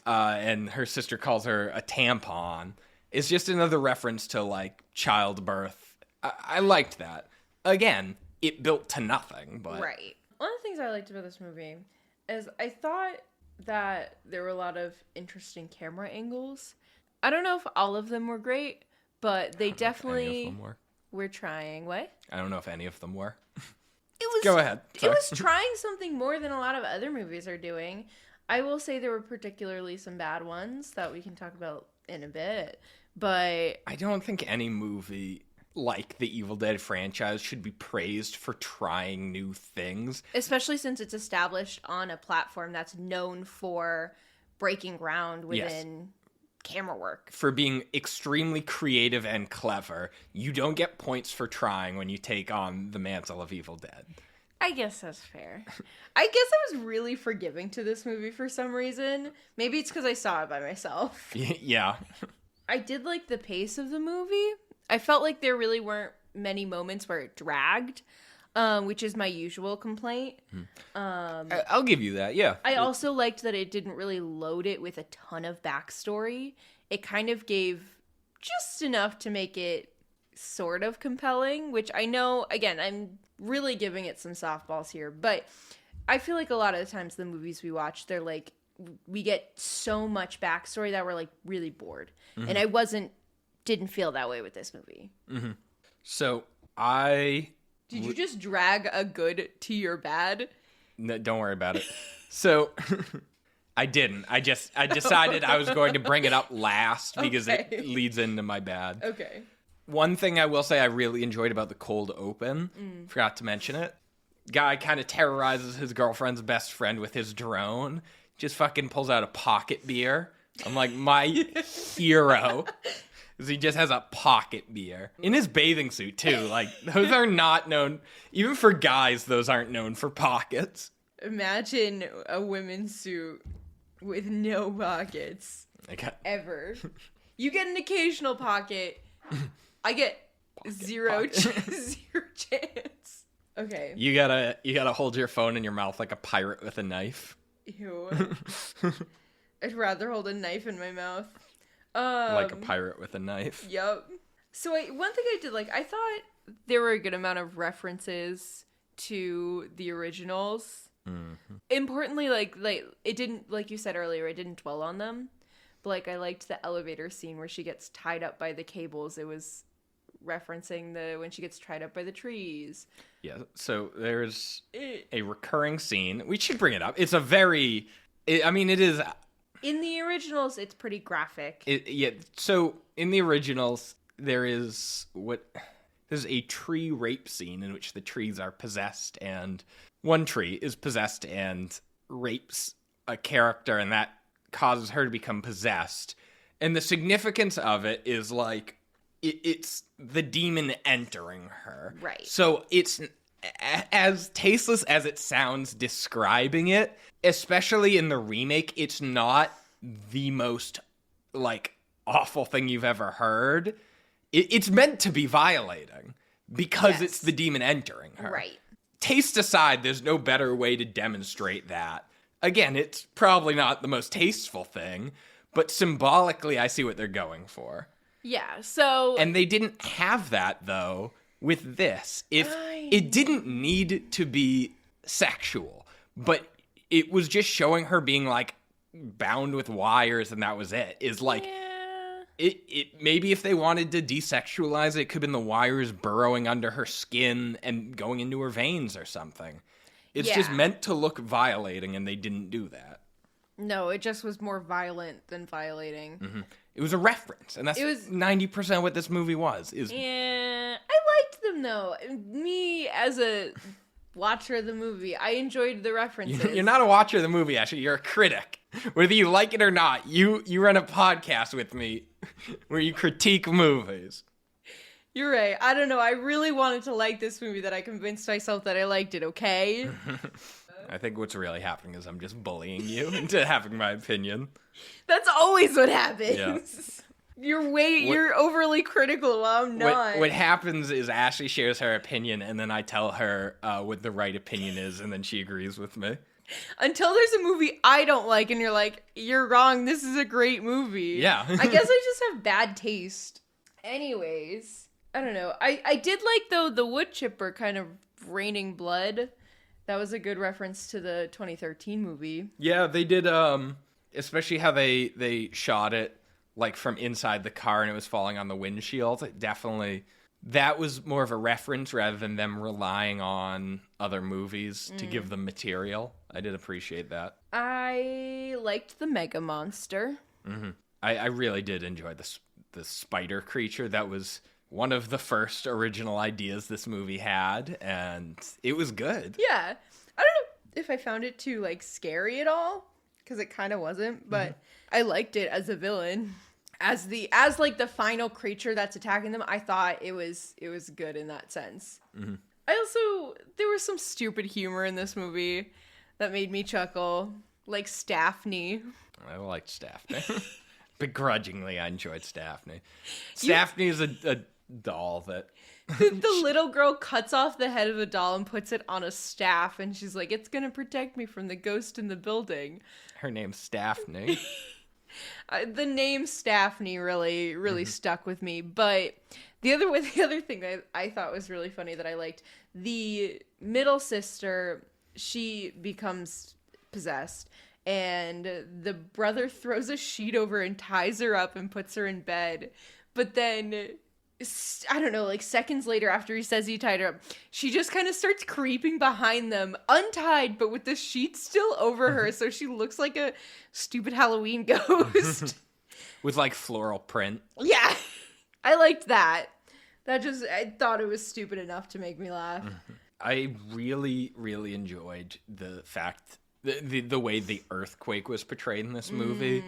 [SPEAKER 2] And her sister calls her a tampon. It's just another reference to, like, childbirth. I liked that. Again, it built to nothing, but...
[SPEAKER 1] Right. One of the things I liked about this movie is I thought that there were a lot of interesting camera angles. I don't know if all of them were great, but they definitely were trying. What?
[SPEAKER 2] I don't know if any of them were.
[SPEAKER 1] It was,
[SPEAKER 2] Go ahead.
[SPEAKER 1] It
[SPEAKER 2] Sorry.
[SPEAKER 1] was trying something more than a lot of other movies are doing. I will say there were particularly some bad ones that we can talk about in a bit, but...
[SPEAKER 2] I don't think any movie like the Evil Dead franchise should be praised for trying new things.
[SPEAKER 1] Especially since it's established on a platform that's known for breaking ground within camera work.
[SPEAKER 2] For being extremely creative and clever. You don't get points for trying when you take on the mantle of Evil Dead.
[SPEAKER 1] I guess that's fair. I guess I was really forgiving to this movie for some reason. Maybe it's because I saw it by myself.
[SPEAKER 2] Yeah.
[SPEAKER 1] I did like the pace of the movie. I felt like there really weren't many moments where it dragged, which is my usual complaint.
[SPEAKER 2] I'll give you that, yeah.
[SPEAKER 1] I also liked that it didn't really load it with a ton of backstory. It kind of gave just enough to make it sort of compelling, which I know, again, I'm really giving it some softballs here, but I feel like a lot of the times the movies we watch, they're like, we get so much backstory that we're like really bored. Mm-hmm. And I didn't feel that way with this movie.
[SPEAKER 2] Mm-hmm. So
[SPEAKER 1] Did you just drag a good to your bad?
[SPEAKER 2] No, don't worry about it. So I didn't. I decided I was going to bring it up last because it leads into my bad.
[SPEAKER 1] Okay.
[SPEAKER 2] One thing I will say I really enjoyed about the cold open, forgot to mention it. Guy kind of terrorizes his girlfriend's best friend with his drone. Just fucking pulls out a pocket beer. I'm like, my hero. Because he just has a pocket beer. In his bathing suit, too. Like, those are not known. Even for guys, those aren't known for pockets.
[SPEAKER 1] Imagine a women's suit with no pockets.
[SPEAKER 2] Okay.
[SPEAKER 1] Ever. You get an occasional pocket. I get zero chance. Okay.
[SPEAKER 2] You gotta hold your phone in your mouth like a pirate with a knife.
[SPEAKER 1] Ew. I'd rather hold a knife in my mouth.
[SPEAKER 2] Like a pirate with a knife.
[SPEAKER 1] Yep. So one thing I did like, I thought there were a good amount of references to the originals. Mm-hmm. Importantly, like it didn't, like you said earlier, it didn't dwell on them. But like I liked the elevator scene where she gets tied up by the cables. It was referencing when she gets tied up by the trees.
[SPEAKER 2] Yeah. So there's a recurring scene. We should bring it up. It's a very, it is.
[SPEAKER 1] In the originals, it's pretty graphic.
[SPEAKER 2] So in the originals, there's a tree rape scene in which the trees are possessed, and one tree is possessed and rapes a character, and that causes her to become possessed. And the significance of it is like it's the demon entering her.
[SPEAKER 1] Right.
[SPEAKER 2] So it's as tasteless as it sounds describing it, especially in the remake, it's not the most, like, awful thing you've ever heard. It's meant to be violating because it's the demon entering her.
[SPEAKER 1] Right.
[SPEAKER 2] Taste aside, there's no better way to demonstrate that. Again, it's probably not the most tasteful thing, but symbolically, I see what they're going for.
[SPEAKER 1] Yeah, so...
[SPEAKER 2] And they didn't have that, though, with this. It didn't need to be sexual, but it was just showing her being, like, bound with wires, and that was it. It maybe if they wanted to desexualize it, it could have been the wires burrowing under her skin and going into her veins or something. It's just meant to look violating, and they didn't do that.
[SPEAKER 1] No, it just was more violent than violating.
[SPEAKER 2] Mm-hmm. It was a reference, and that's 90% what this movie was.
[SPEAKER 1] Yeah, I liked them, though. Me, as a watcher of the movie. I enjoyed the references.
[SPEAKER 2] You're not a watcher of the movie, Ashley. You're a critic. Whether you like it or not, you run a podcast with me where you critique movies.
[SPEAKER 1] You're right. I don't know. I really wanted to like this movie that I convinced myself that I liked it, okay?
[SPEAKER 2] I think what's really happening is I'm just bullying you into having my opinion.
[SPEAKER 1] That's always what happens.
[SPEAKER 2] Yeah.
[SPEAKER 1] You're overly critical while I'm not.
[SPEAKER 2] What happens is Ashley shares her opinion, and then I tell her what the right opinion is, and then she agrees with me.
[SPEAKER 1] Until there's a movie I don't like, and you're like, you're wrong, this is a great movie.
[SPEAKER 2] Yeah.
[SPEAKER 1] I guess I just have bad taste. Anyways, I don't know. I did like, though, the wood chipper kind of raining blood. That was a good reference to the 2013 movie.
[SPEAKER 2] Yeah, they did, especially how they shot it, like, from inside the car and it was falling on the windshield. Definitely, that was more of a reference rather than them relying on other movies to give them material. I did appreciate that.
[SPEAKER 1] I liked the Mega Monster.
[SPEAKER 2] Mm-hmm. I really did enjoy the spider creature. That was one of the first original ideas this movie had, and it was good.
[SPEAKER 1] Yeah. I don't know if I found it too, like, scary at all, because it kind of wasn't, but I liked it as a villain. As like the final creature that's attacking them, I thought it was good in that sense. Mm-hmm. There was some stupid humor in this movie that made me chuckle, like Staffney.
[SPEAKER 2] I liked Staffney. Begrudgingly, I enjoyed Staffney. Staffney is a doll that...
[SPEAKER 1] The little girl cuts off the head of the doll and puts it on a staff, and she's like, it's gonna protect me from the ghost in the building.
[SPEAKER 2] Her name's Staffney.
[SPEAKER 1] The name Staffney really stuck with me. But the other thing that I thought was really funny that I liked, the middle sister, she becomes possessed, and the brother throws a sheet over and ties her up and puts her in bed. But then, I don't know, like seconds later after he says he tied her up, she just kind of starts creeping behind them, untied, but with the sheet still over her, so she looks like a stupid Halloween ghost.
[SPEAKER 2] With like floral print.
[SPEAKER 1] Yeah, I liked that. I thought it was stupid enough to make me laugh.
[SPEAKER 2] I really, really enjoyed the fact, the way the earthquake was portrayed in this movie.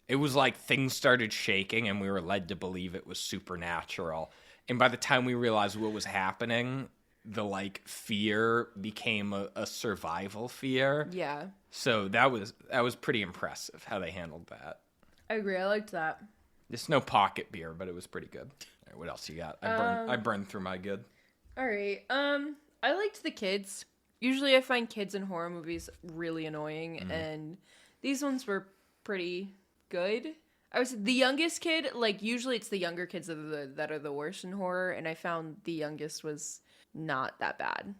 [SPEAKER 2] It was like things started shaking and we were led to believe it was supernatural. And by the time we realized what was happening, the like fear became a survival fear.
[SPEAKER 1] Yeah.
[SPEAKER 2] So that was pretty impressive how they handled that.
[SPEAKER 1] I agree. I liked that.
[SPEAKER 2] It's no pocket beer, but it was pretty good. All right, what else you got? I burned through my good.
[SPEAKER 1] All right. I liked the kids. Usually I find kids in horror movies really annoying, and these ones were pretty good. I was the youngest kid, like usually it's the younger kids that are the worst in horror, and I found the youngest was not that bad.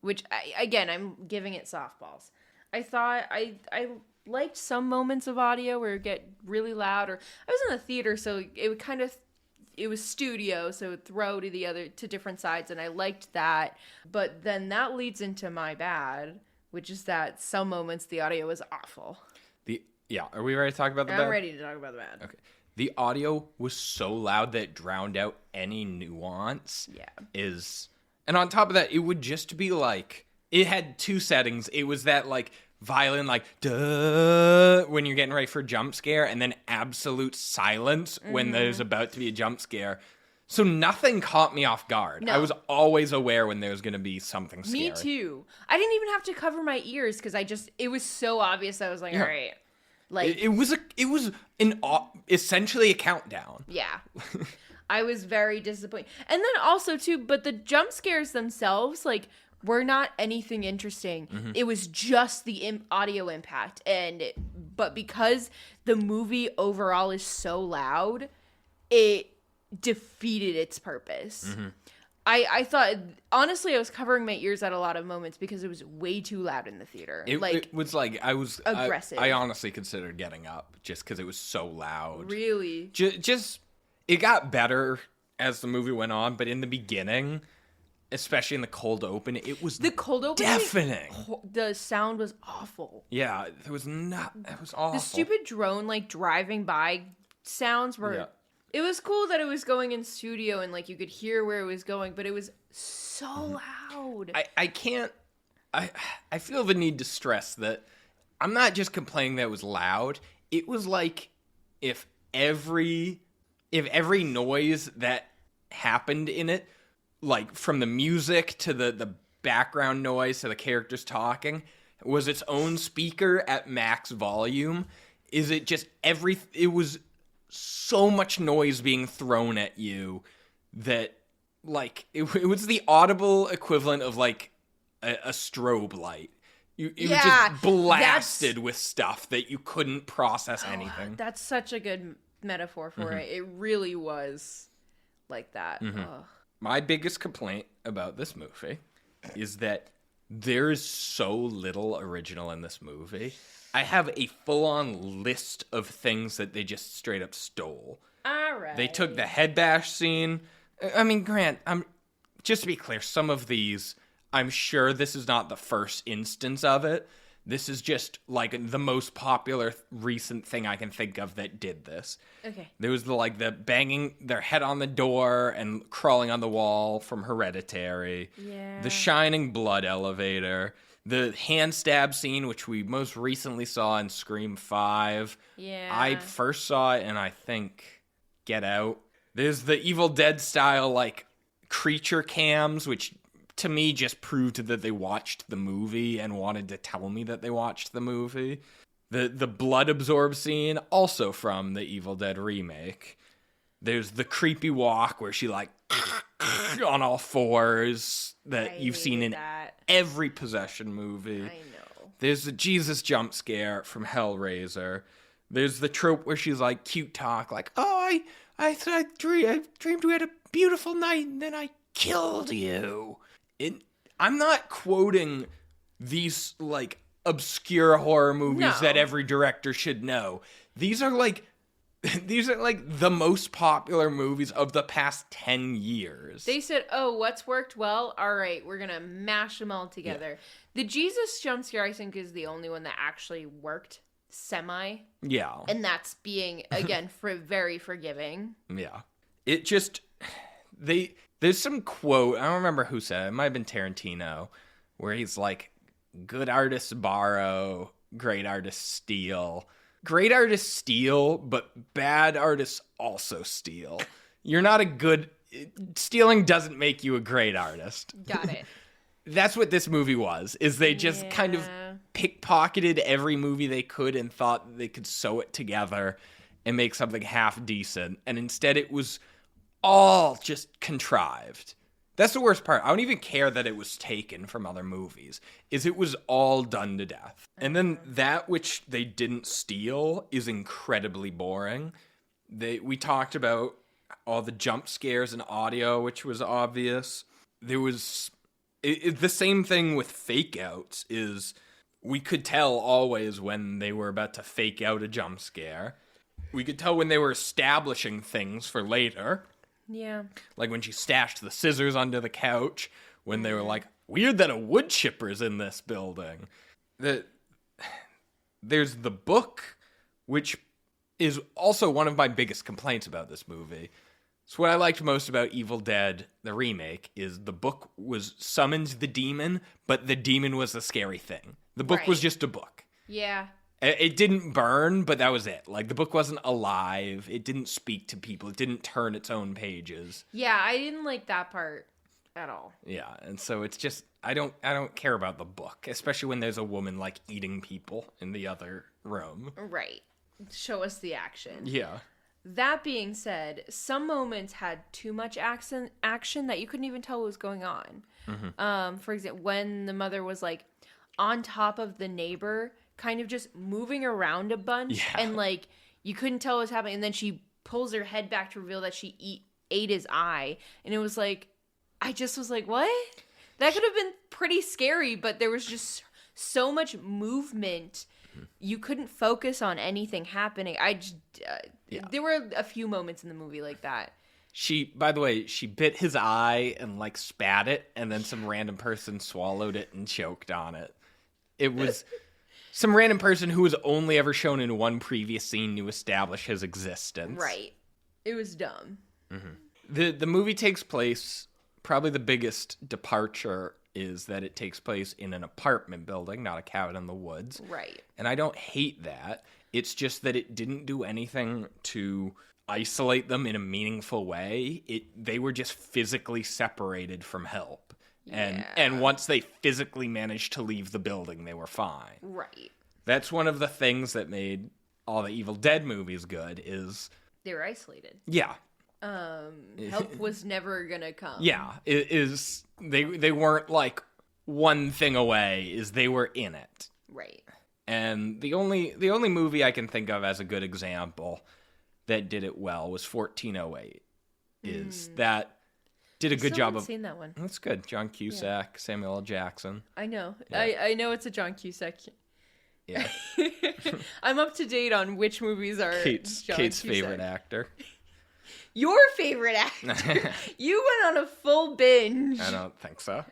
[SPEAKER 1] Which, I'm giving it softballs. I thought I liked some moments of audio where it get really loud, or I was in the theater, so it was studio, so it would throw to different sides, and I liked that. But then that leads into my bad, which is that some moments the audio was awful.
[SPEAKER 2] Are we ready to talk about the bad?
[SPEAKER 1] I'm ready to talk about the bad.
[SPEAKER 2] Okay. The audio was so loud that it drowned out any nuance.
[SPEAKER 1] Yeah.
[SPEAKER 2] And on top of that, it would just be like, it had two settings. It was that like violin, like, duh, when you're getting ready for a jump scare, and then absolute silence when there's about to be a jump scare. So nothing caught me off guard.
[SPEAKER 1] No.
[SPEAKER 2] I was always aware when there was going to be something scary.
[SPEAKER 1] Me too. I didn't even have to cover my ears because it was so obvious. I was like, all right. Like
[SPEAKER 2] it was essentially a countdown.
[SPEAKER 1] Yeah. I was very disappointed. And then also too, but the jump scares themselves, like, were not anything interesting. It was just the audio impact. But because the movie overall is so loud, it defeated its purpose. I thought, honestly, I was covering my ears at a lot of moments because it was way too loud in the theater.
[SPEAKER 2] It was like,
[SPEAKER 1] aggressive.
[SPEAKER 2] I honestly considered getting up just because it was so loud.
[SPEAKER 1] Really?
[SPEAKER 2] Just, it got better as the movie went on, but in the beginning, especially in the cold open, it was deafening.
[SPEAKER 1] The sound was awful.
[SPEAKER 2] Yeah, it was awful.
[SPEAKER 1] The stupid drone, like, driving by sounds were... Yeah. It was cool that it was going in studio and, like, you could hear where it was going, but it was so loud.
[SPEAKER 2] I can't I feel the need to stress that I'm not just complaining that it was loud. It was like if every noise that happened in it, like from the music to the background noise to the characters talking, was its own speaker at max volume. Is it just it was so much noise being thrown at you that like it was the audible equivalent of like a strobe light. You were just blasted with stuff that you couldn't process anything.
[SPEAKER 1] That's such a good metaphor for it. It really was like that.
[SPEAKER 2] My biggest complaint about this movie is that there is so little original in this movie. I have a full-on list of things that they just straight up stole.
[SPEAKER 1] All right.
[SPEAKER 2] They took the head bash scene. I mean, Grant, just to be clear, some of these, I'm sure this is not the first instance of it. This is just like the most popular recent thing I can think of that did this.
[SPEAKER 1] Okay.
[SPEAKER 2] There was the banging their head on the door and crawling on the wall from Hereditary.
[SPEAKER 1] Yeah.
[SPEAKER 2] The shining blood elevator. The hand stab scene, which we most recently saw in Scream 5.
[SPEAKER 1] Yeah.
[SPEAKER 2] I first saw it in, I think, Get Out. There's the Evil Dead style, like, creature cams, which to me just proved that they watched the movie and wanted to tell me that they watched the movie. The blood absorb scene, also from the Evil Dead remake. There's the creepy walk where she like on all fours that you've seen in every possession movie.
[SPEAKER 1] I know.
[SPEAKER 2] There's the Jesus jump scare from Hellraiser. There's the trope where she's like cute talk, like, "Oh, I dreamed we had a beautiful night and then I killed you." I'm not quoting these like obscure horror movies that every director should know. These are like the most popular movies of the past 10 years.
[SPEAKER 1] They said, "Oh, what's worked well? All right, we're gonna mash them all together." Yeah. The Jesus jump scare, I think, is the only one that actually worked semi.
[SPEAKER 2] Yeah,
[SPEAKER 1] and that's being again very forgiving.
[SPEAKER 2] Yeah, it just There's some quote, I don't remember who said it, it might have been Tarantino, where he's like, good artists borrow, great artists steal. Great artists steal, but bad artists also steal. You're not a good... Stealing doesn't make you a great artist.
[SPEAKER 1] Got it.
[SPEAKER 2] That's what this movie was, is they just kind of pickpocketed every movie they could and thought they could sew it together and make something half decent. And instead it was all just contrived. That's the worst part. I don't even care that it was taken from other movies. It was all done to death. And then that which they didn't steal is incredibly boring. We talked about all the jump scares and audio, which was obvious. There was the same thing with fake outs. Is we could tell always when they were about to fake out a jump scare. We could tell when they were establishing things for later.
[SPEAKER 1] Yeah. Like
[SPEAKER 2] when she stashed the scissors under the couch, when they were like, weird that a wood chipper's in this building. There's the book, which is also one of my biggest complaints about this movie. So what I liked most about Evil Dead, the remake, is the book was summoned the demon, but the demon was a scary thing. The book was just a book.
[SPEAKER 1] Yeah.
[SPEAKER 2] It didn't burn, but that was it. Like, the book wasn't alive. It didn't speak to people. It didn't turn its own pages.
[SPEAKER 1] Yeah, I didn't like that part at all.
[SPEAKER 2] Yeah, and so it's just, I don't care about the book, especially when there's a woman, like, eating people in the other room.
[SPEAKER 1] Right. Show us the action.
[SPEAKER 2] Yeah.
[SPEAKER 1] That being said, some moments had too much action that you couldn't even tell what was going on. Mm-hmm. For example, when the mother was, like, on top of the neighbor, kind of just moving around a bunch, and like you couldn't tell what was happening, and then she pulls her head back to reveal that she ate his eye, and it was like, I just was like, what? That could have been pretty scary, but there was just so much movement, you couldn't focus on anything happening. There were a few moments in the movie like that.
[SPEAKER 2] By the way, she bit his eye and like spat it, and then some random person swallowed it and choked on it. It was some random person who was only ever shown in one previous scene to establish his existence.
[SPEAKER 1] Right. It was dumb.
[SPEAKER 2] Mm-hmm. The movie takes place, probably the biggest departure is that it takes place in an apartment building, not a cabin in the woods.
[SPEAKER 1] Right.
[SPEAKER 2] And I don't hate that. It's just that it didn't do anything to isolate them in a meaningful way. They were just physically separated from help. And once they physically managed to leave the building, they were fine.
[SPEAKER 1] Right.
[SPEAKER 2] That's one of the things that made all the Evil Dead movies good is...
[SPEAKER 1] They were isolated.
[SPEAKER 2] Yeah.
[SPEAKER 1] Help was never gonna come.
[SPEAKER 2] Yeah. They weren't like one thing away, they were in it.
[SPEAKER 1] Right.
[SPEAKER 2] And the only movie I can think of as a good example that did it well was 1408. That did a good job of...
[SPEAKER 1] seen that one.
[SPEAKER 2] That's good. John Cusack, Samuel L. Jackson.
[SPEAKER 1] I know.
[SPEAKER 2] Yeah.
[SPEAKER 1] I know it's a John Cusack.
[SPEAKER 2] Yeah.
[SPEAKER 1] I'm up to date on which movies are
[SPEAKER 2] Kate's favorite actor.
[SPEAKER 1] Your favorite actor. You went on a full binge.
[SPEAKER 2] I don't think so.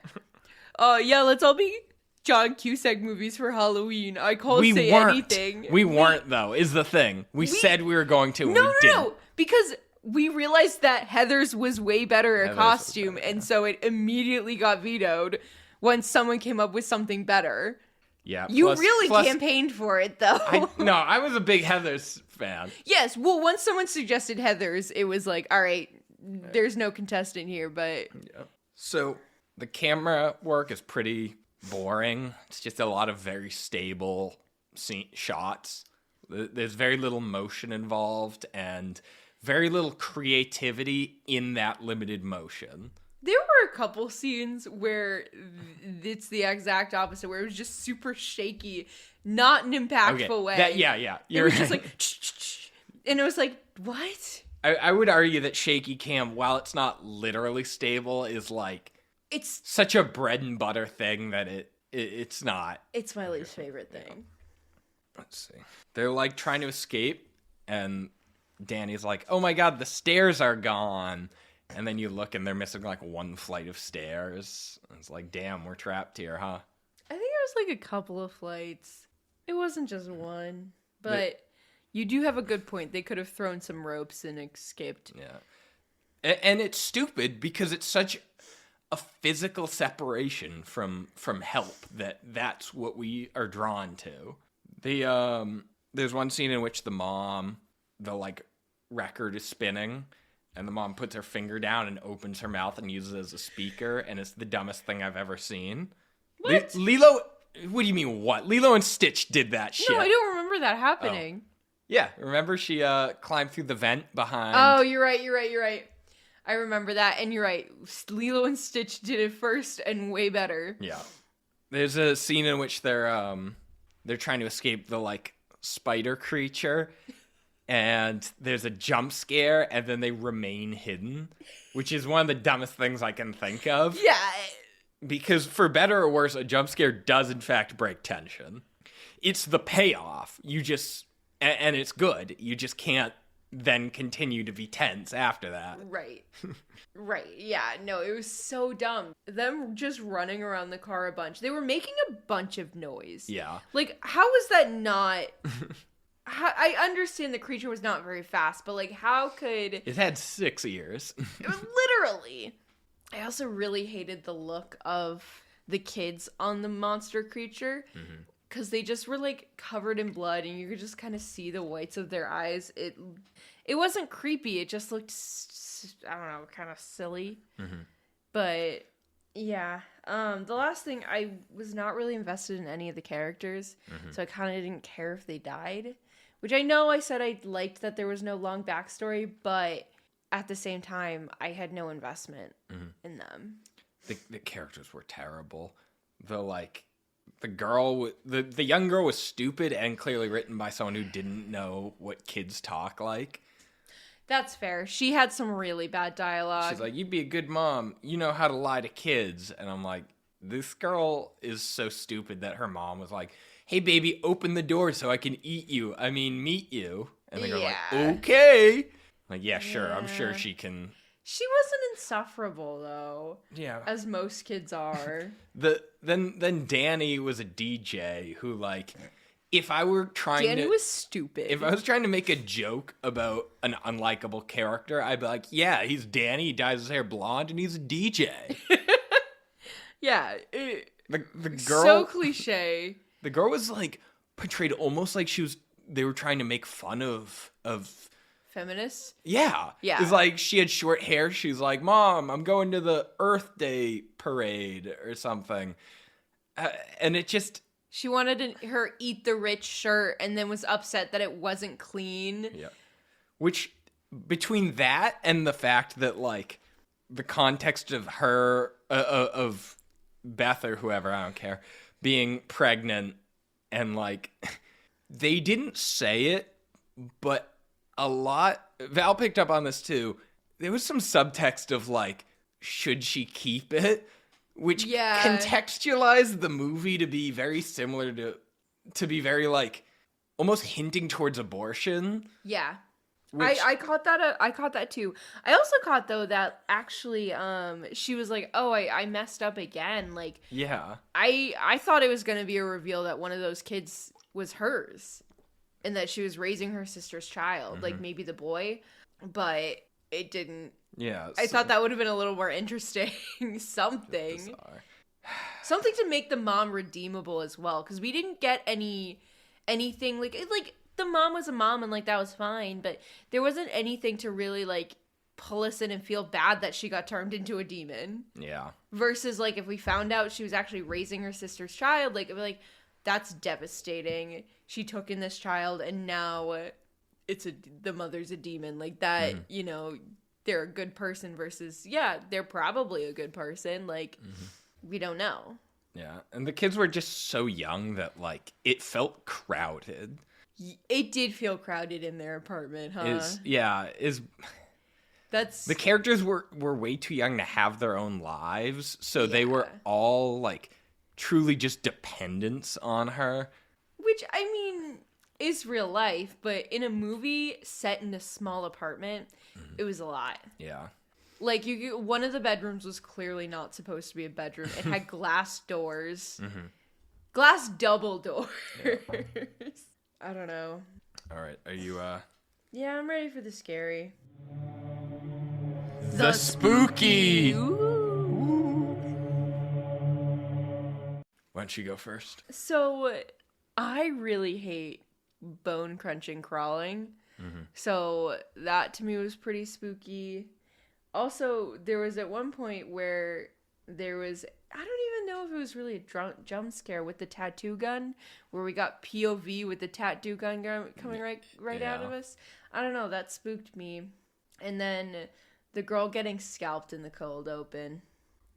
[SPEAKER 1] Yeah, let's all be John Cusack movies for Halloween. I call say anything.
[SPEAKER 2] We weren't, though, is the thing. We said we were going to, and we didn't. No,
[SPEAKER 1] because we realized that Heather's was way better at costume, and so it immediately got vetoed when someone came up with something better.
[SPEAKER 2] Yeah.
[SPEAKER 1] You really campaigned for it, though.
[SPEAKER 2] I was a big Heather's fan.
[SPEAKER 1] Yes, well, once someone suggested Heather's, it was like, all right, there's no contestant here, but...
[SPEAKER 2] Yeah. So, the camera work is pretty boring. It's just a lot of very stable shots. There's very little motion involved, and very little creativity in that limited motion.
[SPEAKER 1] There were a couple scenes where it's the exact opposite, where it was just super shaky, not an impactful way.
[SPEAKER 2] It
[SPEAKER 1] was just like, and it was like, what?
[SPEAKER 2] I would argue that shaky cam, while it's not literally stable, is like, it's such a bread and butter thing that it's not.
[SPEAKER 1] It's my least favorite thing.
[SPEAKER 2] Let's see. They're like trying to escape, and Danny's like, oh my god, the stairs are gone. And then you look and they're missing like one flight of stairs. It's like, damn, we're trapped here, huh?
[SPEAKER 1] I think it was like a couple of flights. It wasn't just one. But you do have a good point. They could have thrown some ropes and escaped.
[SPEAKER 2] Yeah. And it's stupid because it's such a physical separation from help that's what we are drawn to. There's one scene in which the like record is spinning. And the mom puts her finger down and opens her mouth and uses it as a speaker, and it's the dumbest thing I've ever seen.
[SPEAKER 1] What?
[SPEAKER 2] Lilo, what do you mean what? Lilo and Stitch did that shit.
[SPEAKER 1] No, I don't remember that happening.
[SPEAKER 2] Oh. Yeah, remember she climbed through the vent behind...
[SPEAKER 1] Oh, you're right. I remember that, and you're right. Lilo and Stitch did it first and way better.
[SPEAKER 2] Yeah. There's a scene in which they're trying to escape the, like, spider creature... And there's a jump scare, and then they remain hidden, which is one of the dumbest things I can think of.
[SPEAKER 1] Yeah.
[SPEAKER 2] Because for better or worse, a jump scare does in fact break tension. It's the payoff. And it's good. You just can't then continue to be tense after that.
[SPEAKER 1] Right. Right. Yeah. No, it was so dumb. Them just running around the car a bunch. They were making a bunch of noise.
[SPEAKER 2] Yeah.
[SPEAKER 1] Like, how is that not... I understand the creature was not very fast, but like, how could...
[SPEAKER 2] It had 6 ears.
[SPEAKER 1] Literally. I also really hated the look of the kids on the monster creature, because they just were like covered in blood, and you could just kind of see the whites of their eyes. It wasn't creepy. It just looked, I don't know, kind of silly. But yeah, the last thing, I was not really invested in any of the characters, so I kind of didn't care if they died. Which I know I said I liked that there was no long backstory, but at the same time, I had no investment in them.
[SPEAKER 2] The characters were terrible. The young girl was stupid and clearly written by someone who didn't know what kids talk like.
[SPEAKER 1] That's fair. She had some really bad dialogue.
[SPEAKER 2] She's like, you'd be a good mom. You know how to lie to kids. And I'm like, this girl is so stupid that her mom was like, hey, baby, open the door so I can meet you. And the girl's like, okay. Like, yeah, sure. I'm sure she can.
[SPEAKER 1] She wasn't insufferable, though.
[SPEAKER 2] Yeah.
[SPEAKER 1] As most kids are.
[SPEAKER 2] Then Danny was a DJ who, like, if I were trying
[SPEAKER 1] Danny was stupid.
[SPEAKER 2] If I was trying to make a joke about an unlikable character, I'd be like, yeah, he's Danny, he dyes his hair blonde, and he's a DJ.
[SPEAKER 1] Yeah.
[SPEAKER 2] The girl
[SPEAKER 1] So cliche.
[SPEAKER 2] The girl was like portrayed almost like they were trying to make fun of
[SPEAKER 1] Feminists?
[SPEAKER 2] yeah.
[SPEAKER 1] Yeah.
[SPEAKER 2] It's like she had short hair. She's like, "Mom, I'm going to the Earth Day parade or something." And it just
[SPEAKER 1] She wanted her eat the rich shirt and then was upset that it wasn't clean.
[SPEAKER 2] yeah. Which between that and the fact that like the context of her of Beth or whoever, I don't care, being pregnant and like they didn't say it, but a lot Val picked up on this too. There was some subtext of like, should she keep it? Which contextualized the movie to be very similar to be very like almost hinting towards abortion.
[SPEAKER 1] Yeah.
[SPEAKER 2] Which,
[SPEAKER 1] I caught that. I caught that too. I also caught though that actually, she was like, "Oh, I messed up again." Like,
[SPEAKER 2] yeah,
[SPEAKER 1] I thought it was gonna be a reveal that one of those kids was hers, and that she was raising her sister's child, like maybe the boy, but it didn't.
[SPEAKER 2] yeah.
[SPEAKER 1] I thought that would have been a little more interesting. something to make the mom redeemable as well, because we didn't get anything like the mom was a mom and like that was fine, but there wasn't anything to really like pull us in and feel bad that she got turned into a demon.
[SPEAKER 2] Yeah.
[SPEAKER 1] Versus like if we found out she was actually raising her sister's child, like it'd be like, that's devastating. She took in this child and now the mother's a demon. Like that, you know, they're a good person versus they're probably a good person. Like we don't know.
[SPEAKER 2] Yeah. And the kids were just so young that like it felt crowded.
[SPEAKER 1] It did feel crowded in their apartment, huh? That's
[SPEAKER 2] the characters were way too young to have their own lives, so they were all like truly just dependents on her.
[SPEAKER 1] Which I mean is real life, but in a movie set in a small apartment, it was a lot.
[SPEAKER 2] Yeah.
[SPEAKER 1] Like one of the bedrooms was clearly not supposed to be a bedroom. It had glass doors. Glass double doors. Yeah. I don't know.
[SPEAKER 2] All right, are you
[SPEAKER 1] Yeah, I'm ready for the scary.
[SPEAKER 2] The spooky.
[SPEAKER 1] Ooh.
[SPEAKER 2] Why don't you go first?
[SPEAKER 1] So, I really hate bone crunching crawling. So, that to me was pretty spooky. Also, there was at one point where there was, I don't even know if it was really a jump scare with the tattoo gun, where we got POV with the tattoo gun coming right out of us. I don't know, that spooked me. And then the girl getting scalped in the cold open.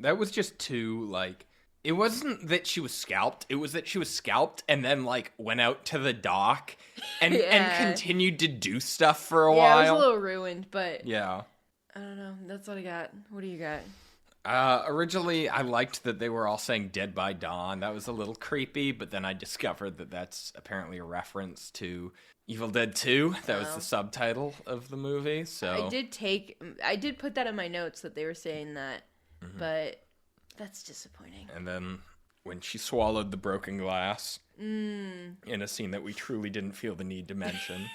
[SPEAKER 2] That was just too, like, it wasn't that she was scalped, it was that she was scalped and then, like, went out to the dock and continued to do stuff for a while.
[SPEAKER 1] Yeah, it was a little ruined, but...
[SPEAKER 2] Yeah.
[SPEAKER 1] I don't know, that's what I got. What do you got?
[SPEAKER 2] Originally, I liked that they were all saying Dead by Dawn. That was a little creepy, but then I discovered that that's apparently a reference to Evil Dead 2. That was the subtitle of the movie, so...
[SPEAKER 1] I did put that in my notes that they were saying that, but that's disappointing.
[SPEAKER 2] And then when she swallowed the broken glass in a scene that we truly didn't feel the need to mention.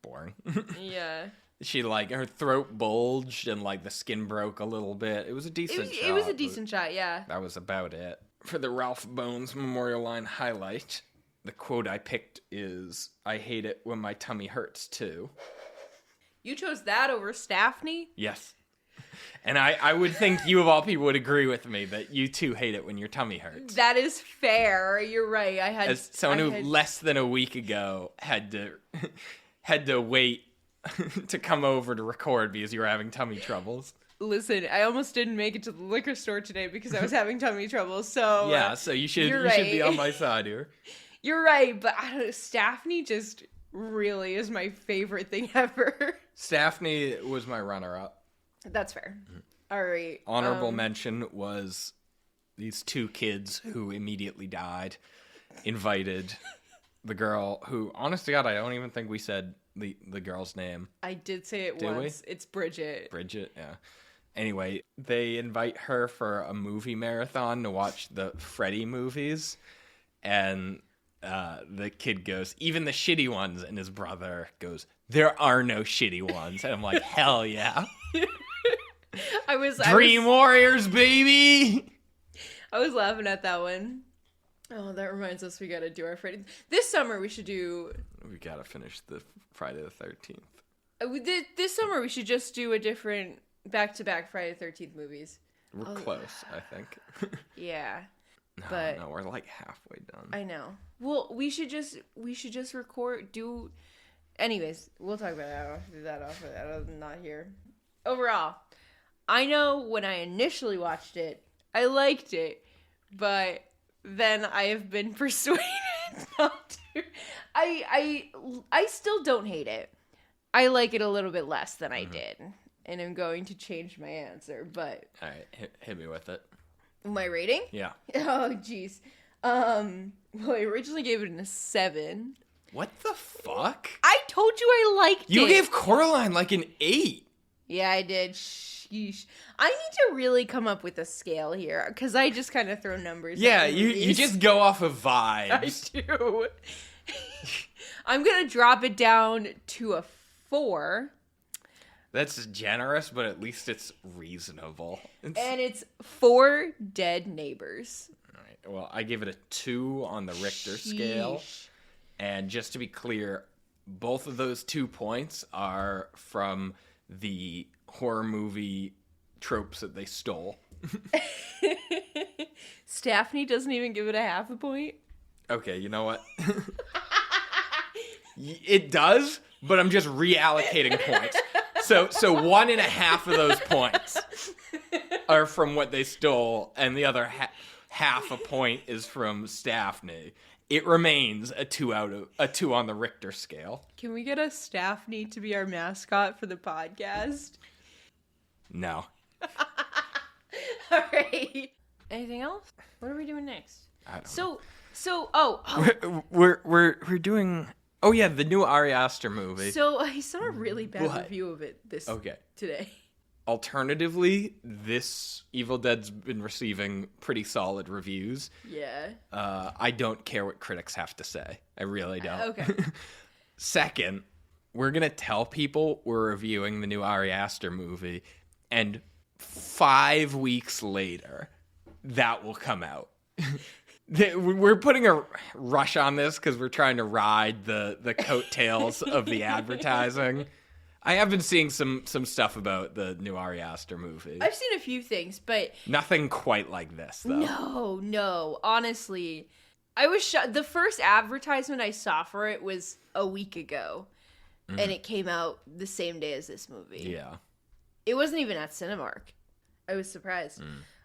[SPEAKER 2] Boring.
[SPEAKER 1] Yeah.
[SPEAKER 2] She, like, her throat bulged and, like, the skin broke a little bit. It was a decent shot.
[SPEAKER 1] It was a decent shot, yeah.
[SPEAKER 2] That was about it. For the Ralph Bones Memorial Line highlight, the quote I picked is, "I hate it when my tummy hurts, too."
[SPEAKER 1] You chose that over Staphne?
[SPEAKER 2] Yes. And I would think you, of all people, would agree with me that you, too, hate it when your tummy hurts.
[SPEAKER 1] That is fair. You're right.
[SPEAKER 2] As someone who less than a week ago had to wait to come over to record because you were having tummy troubles.
[SPEAKER 1] Listen, I almost didn't make it to the liquor store today because I was having tummy troubles. So
[SPEAKER 2] yeah, so you should be on my side here. You're
[SPEAKER 1] right, but I don't know, Staphne just really is my favorite thing ever.
[SPEAKER 2] Staphne was my runner-up.
[SPEAKER 1] That's fair. All right.
[SPEAKER 2] Honorable mention was these two kids who immediately died. Invited the girl who, honest to God, I don't even think we said the girl's name.
[SPEAKER 1] I did say it once. It's Bridget.
[SPEAKER 2] Bridget, yeah. Anyway, they invite her for a movie marathon to watch the Freddy movies. And the kid goes, "Even the shitty ones." And his brother goes, "There are no shitty ones." And I'm like, hell yeah. Dream Warriors, baby!
[SPEAKER 1] I was laughing at that one. Oh, that reminds us we gotta do our Friday. This summer we should do...
[SPEAKER 2] We gotta finish the Friday the 13th.
[SPEAKER 1] This summer we should just do a different back-to-back Friday the 13th movies.
[SPEAKER 2] We're close, I think.
[SPEAKER 1] Yeah.
[SPEAKER 2] No, we're like halfway done.
[SPEAKER 1] I know. Well, we should just record, Anyways, we'll talk about that after that. I'm not here. Overall, I know when I initially watched it, I liked it, but then I have been persuaded not to. I still don't hate it. I like it a little bit less than I did, and I'm going to change my answer. But
[SPEAKER 2] all right, hit me with it.
[SPEAKER 1] My rating?
[SPEAKER 2] Yeah.
[SPEAKER 1] Oh, jeez. Well, I originally gave it a 7.
[SPEAKER 2] What the fuck?
[SPEAKER 1] I told you I liked it.
[SPEAKER 2] You gave Coraline like an 8.
[SPEAKER 1] Yeah, I did. Sheesh. I need to really come up with a scale here, because I just kind of throw numbers.
[SPEAKER 2] Yeah, you just go off of vibes.
[SPEAKER 1] I do. I'm going to drop it down to a 4.
[SPEAKER 2] That's generous, but at least it's reasonable.
[SPEAKER 1] And it's 4 dead neighbors.
[SPEAKER 2] All right. Well, I gave it a 2 on the Richter scale. And just to be clear, both of those 2 points are from the horror movie tropes that they stole.
[SPEAKER 1] Staphne doesn't even give it a half a point.
[SPEAKER 2] Okay, you know what? It does, but I'm just reallocating points. So 1.5 of those points are from what they stole, and the other half a point is from Staphne. It remains a 2 on the Richter scale.
[SPEAKER 1] Can we get a Staphne to be our mascot for the podcast?
[SPEAKER 2] No.
[SPEAKER 1] All right. Anything else? What are we doing next?
[SPEAKER 2] I don't know.
[SPEAKER 1] Oh.
[SPEAKER 2] We're doing. Oh yeah, the new Ari Aster movie.
[SPEAKER 1] So I saw a really bad review of it today.
[SPEAKER 2] Alternatively, this Evil Dead's been receiving pretty solid reviews.
[SPEAKER 1] Yeah.
[SPEAKER 2] I don't care what critics have to say. I really don't.
[SPEAKER 1] Okay.
[SPEAKER 2] Second, we're going to tell people we're reviewing the new Ari Aster movie, and 5 weeks later, that will come out. We're putting a rush on this because we're trying to ride the coattails of the advertising. I have been seeing some stuff about the new Ari Aster movie.
[SPEAKER 1] I've seen a few things, but...
[SPEAKER 2] Nothing quite like this, though.
[SPEAKER 1] No. Honestly, I was shocked. The first advertisement I saw for it was a week ago, and it came out the same day as this movie.
[SPEAKER 2] Yeah.
[SPEAKER 1] It wasn't even at Cinemark. I was surprised.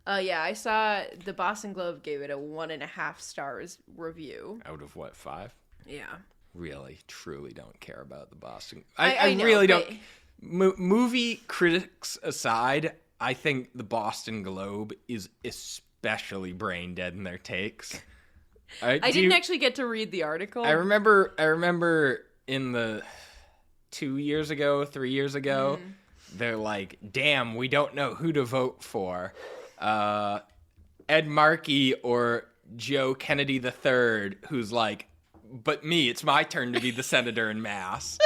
[SPEAKER 1] Yeah, I saw the Boston Globe gave it a 1.5 stars review.
[SPEAKER 2] Out of what, 5?
[SPEAKER 1] Yeah.
[SPEAKER 2] Really, truly don't care about the Boston.
[SPEAKER 1] I know,
[SPEAKER 2] really
[SPEAKER 1] but...
[SPEAKER 2] don't. Movie critics aside, I think the Boston Globe is especially brain dead in their takes.
[SPEAKER 1] I didn't actually get to read the article.
[SPEAKER 2] I remember in the 3 years ago, they're like, "Damn, we don't know who to vote for, Ed Markey or Joe Kennedy III," who's like, "But me, it's my turn to be the senator in Mass.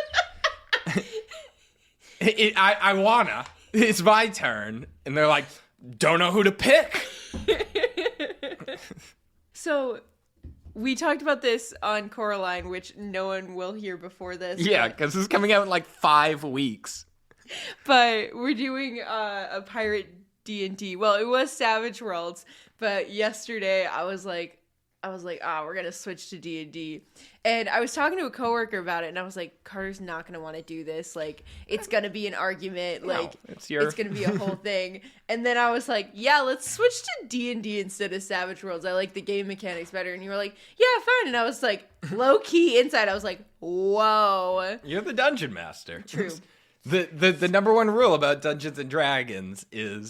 [SPEAKER 2] I wanna. It's my turn." And they're like, "Don't know who to pick."
[SPEAKER 1] So, we talked about this on Coraline, which no one will hear before this.
[SPEAKER 2] Yeah, because this is coming out in like 5 weeks.
[SPEAKER 1] But we're doing a pirate D&D. Well, it was Savage Worlds, but yesterday I was like, we're going to switch to D&D. And I was talking to a coworker about it, and I was like, Carter's not going to want to do this. Like, it's going to be an argument. Like, it's going to be a whole thing. And then I was like, yeah, let's switch to D&D instead of Savage Worlds. I like the game mechanics better. And you were like, yeah, fine. And I was like, low-key inside, I was like, whoa.
[SPEAKER 2] You're the dungeon master.
[SPEAKER 1] True.
[SPEAKER 2] The number one rule about Dungeons and Dragons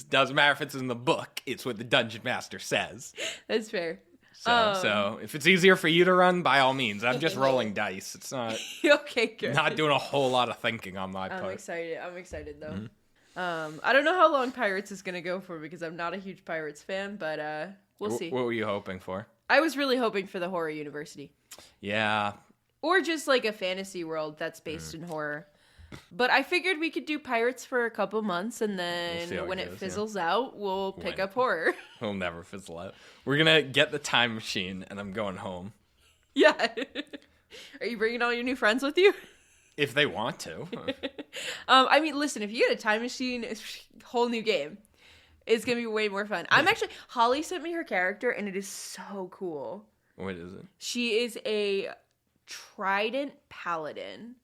[SPEAKER 2] doesn't matter if it's in the book, it's what the dungeon master says.
[SPEAKER 1] That's fair.
[SPEAKER 2] So if it's easier for you to run, by all means. I'm just rolling dice. It's not
[SPEAKER 1] okay, good.
[SPEAKER 2] Not doing a whole lot of thinking on my part.
[SPEAKER 1] I'm excited though. I don't know how long Pirates is gonna go for because I'm not a huge Pirates fan, but we'll see.
[SPEAKER 2] What were you hoping for?
[SPEAKER 1] I was really hoping for the Horror University.
[SPEAKER 2] Yeah.
[SPEAKER 1] Or just like a fantasy world that's based in horror. But I figured we could do pirates for a couple months, and
[SPEAKER 2] We'll see
[SPEAKER 1] then
[SPEAKER 2] how it
[SPEAKER 1] when it
[SPEAKER 2] goes,
[SPEAKER 1] fizzles out, we'll pick
[SPEAKER 2] When-
[SPEAKER 1] up horror.
[SPEAKER 2] We'll never fizzle out. We're gonna get the time machine, and I'm going home.
[SPEAKER 1] Yeah. Are you bringing all your new friends with you?
[SPEAKER 2] If they want to.
[SPEAKER 1] I mean, listen, if you get a time machine, it's a whole new game. It's gonna be way more fun. Holly sent me her character, and it is so cool.
[SPEAKER 2] What is it?
[SPEAKER 1] She is a trident paladin.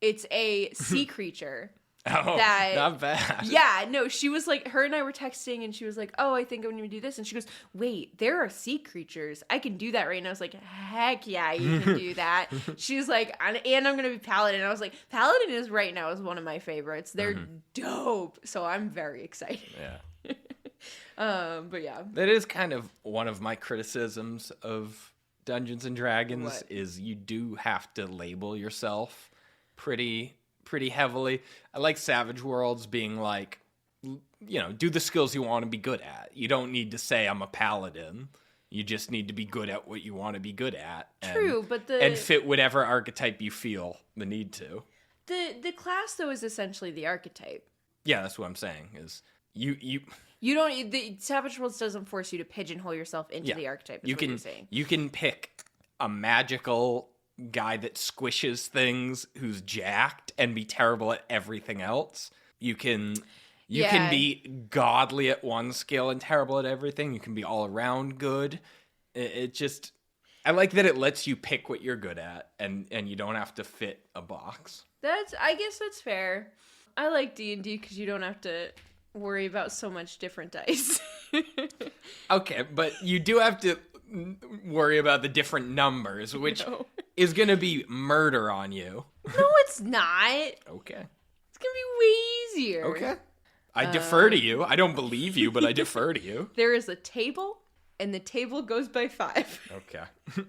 [SPEAKER 1] It's a sea creature.
[SPEAKER 2] Oh,
[SPEAKER 1] That-
[SPEAKER 2] not bad.
[SPEAKER 1] Yeah, no, she was like, her and I were texting, and she was like, oh, I think I'm gonna do this. And she goes, wait, there are sea creatures. I can do that right. And I was like, heck yeah, you can do that. She was like, and I'm gonna be paladin. And I was like, paladin is right now is one of my favorites. They're dope. So I'm very excited.
[SPEAKER 2] Yeah.
[SPEAKER 1] But yeah.
[SPEAKER 2] That is kind of one of my criticisms of Dungeons and Dragons
[SPEAKER 1] What?
[SPEAKER 2] is you do have to label yourself pretty heavily. I like Savage Worlds being like, do the skills you want to be good at. You don't need to say I'm a paladin. You just need to be good at what you want to be good at.
[SPEAKER 1] True, but
[SPEAKER 2] and fit whatever archetype you feel the need to.
[SPEAKER 1] the class though is essentially the archetype.
[SPEAKER 2] Yeah, that's what I'm saying. Is you
[SPEAKER 1] You don't. The Savage Worlds doesn't force you to pigeonhole yourself into the archetype. Is
[SPEAKER 2] you
[SPEAKER 1] what
[SPEAKER 2] can
[SPEAKER 1] you're saying.
[SPEAKER 2] you can pick a magical guy that squishes things who's jacked and be terrible at everything else. You can be godly at one skill and terrible at everything. You can be all around good. It just I like that it lets you pick what you're good at and you don't have to fit a box.
[SPEAKER 1] I guess that's fair. I like D&D because you don't have to worry about so much different dice.
[SPEAKER 2] Okay, but you do have to worry about the different numbers, which
[SPEAKER 1] No.
[SPEAKER 2] is going to be murder on you.
[SPEAKER 1] No, it's not. It's
[SPEAKER 2] Okay.
[SPEAKER 1] gonna be way easier.
[SPEAKER 2] Okay. I defer to you. I don't believe you, but I defer to you.
[SPEAKER 1] There is a table, and the table goes by 5.
[SPEAKER 2] Okay.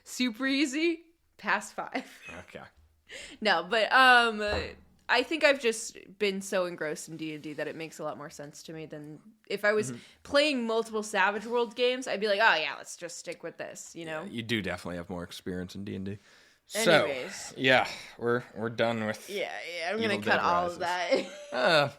[SPEAKER 1] Super easy. Past 5.
[SPEAKER 2] Okay.
[SPEAKER 1] No, but I think I've just been so engrossed in D&D that it makes a lot more sense to me than if I was playing multiple Savage World games. I'd be like, oh yeah, let's just stick with this, you know?
[SPEAKER 2] You do definitely have more experience in D&D.
[SPEAKER 1] Anyways.
[SPEAKER 2] So, yeah, we're done with...
[SPEAKER 1] Yeah, I'm
[SPEAKER 2] Evil
[SPEAKER 1] gonna
[SPEAKER 2] Dead
[SPEAKER 1] cut all
[SPEAKER 2] Rises.
[SPEAKER 1] of that.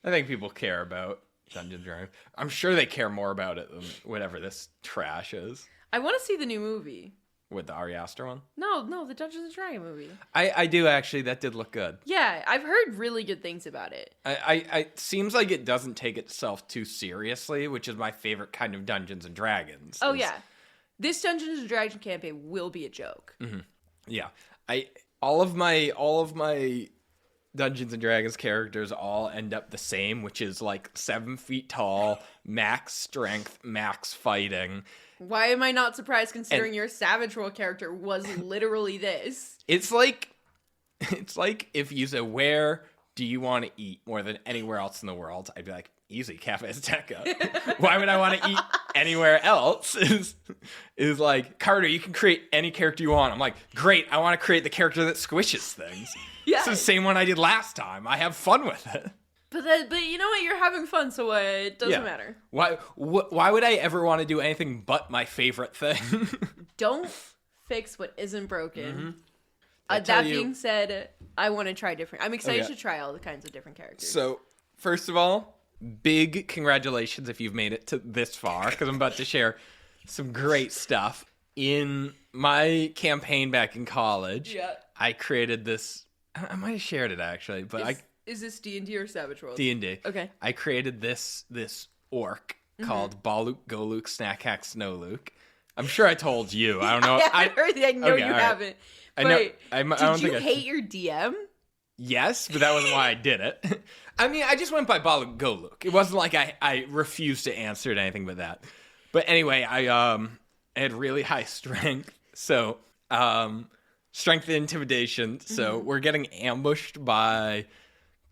[SPEAKER 2] I think people care about Dungeons and Dragons. I'm sure they care more about it than whatever this trash is.
[SPEAKER 1] I want to see the new movie.
[SPEAKER 2] With the Ari Aster one?
[SPEAKER 1] No, the Dungeons and Dragons movie.
[SPEAKER 2] I do actually. That did look good.
[SPEAKER 1] Yeah, I've heard really good things about it.
[SPEAKER 2] I seems like it doesn't take itself too seriously, which is my favorite kind of Dungeons and Dragons.
[SPEAKER 1] Oh yeah, this Dungeons and Dragons campaign will be a joke.
[SPEAKER 2] Yeah. All of my Dungeons and Dragons characters all end up the same, which is like 7 feet tall, max strength, max fighting.
[SPEAKER 1] Why am I not surprised considering your Savage World character was literally this?
[SPEAKER 2] It's like if you said, where do you want to eat more than anywhere else in the world? I'd be like, easy, Cafe Azteca. Why would I want to eat anywhere else? Is like, Carter, you can create any character you want. I'm like, great, I want to create the character that squishes things.
[SPEAKER 1] Yeah.
[SPEAKER 2] It's the same one I did last time. I have fun with it.
[SPEAKER 1] But you know what? You're having fun, so it doesn't
[SPEAKER 2] Yeah.
[SPEAKER 1] matter.
[SPEAKER 2] Why would I ever want to do anything but my favorite thing?
[SPEAKER 1] Don't fix what isn't broken.
[SPEAKER 2] I tell
[SPEAKER 1] That
[SPEAKER 2] you-
[SPEAKER 1] being said, I want to try different. I'm excited
[SPEAKER 2] Okay.
[SPEAKER 1] to try all the kinds of different characters.
[SPEAKER 2] So, first of all, big congratulations if you've made it to this far, because I'm about to share some great stuff. In my campaign back in college,
[SPEAKER 1] Yeah.
[SPEAKER 2] I created this. I might have shared it actually, but
[SPEAKER 1] Is this D&D or Savage World?
[SPEAKER 2] D&D.
[SPEAKER 1] Okay.
[SPEAKER 2] I created this orc called Baluk, Goluk, Snack Hack, Snow Luke. I'm sure I told you. I don't know.
[SPEAKER 1] I heard that. I know
[SPEAKER 2] okay,
[SPEAKER 1] you
[SPEAKER 2] all right.
[SPEAKER 1] haven't.
[SPEAKER 2] I
[SPEAKER 1] But
[SPEAKER 2] know. I
[SPEAKER 1] did
[SPEAKER 2] don't
[SPEAKER 1] you
[SPEAKER 2] think
[SPEAKER 1] hate your DM?
[SPEAKER 2] Yes, but that wasn't why I did it. I mean, I just went by Baluk Goluk. It wasn't like I refused to answer to anything but that. But anyway, I had really high strength. So, strength and intimidation. So, we're getting ambushed by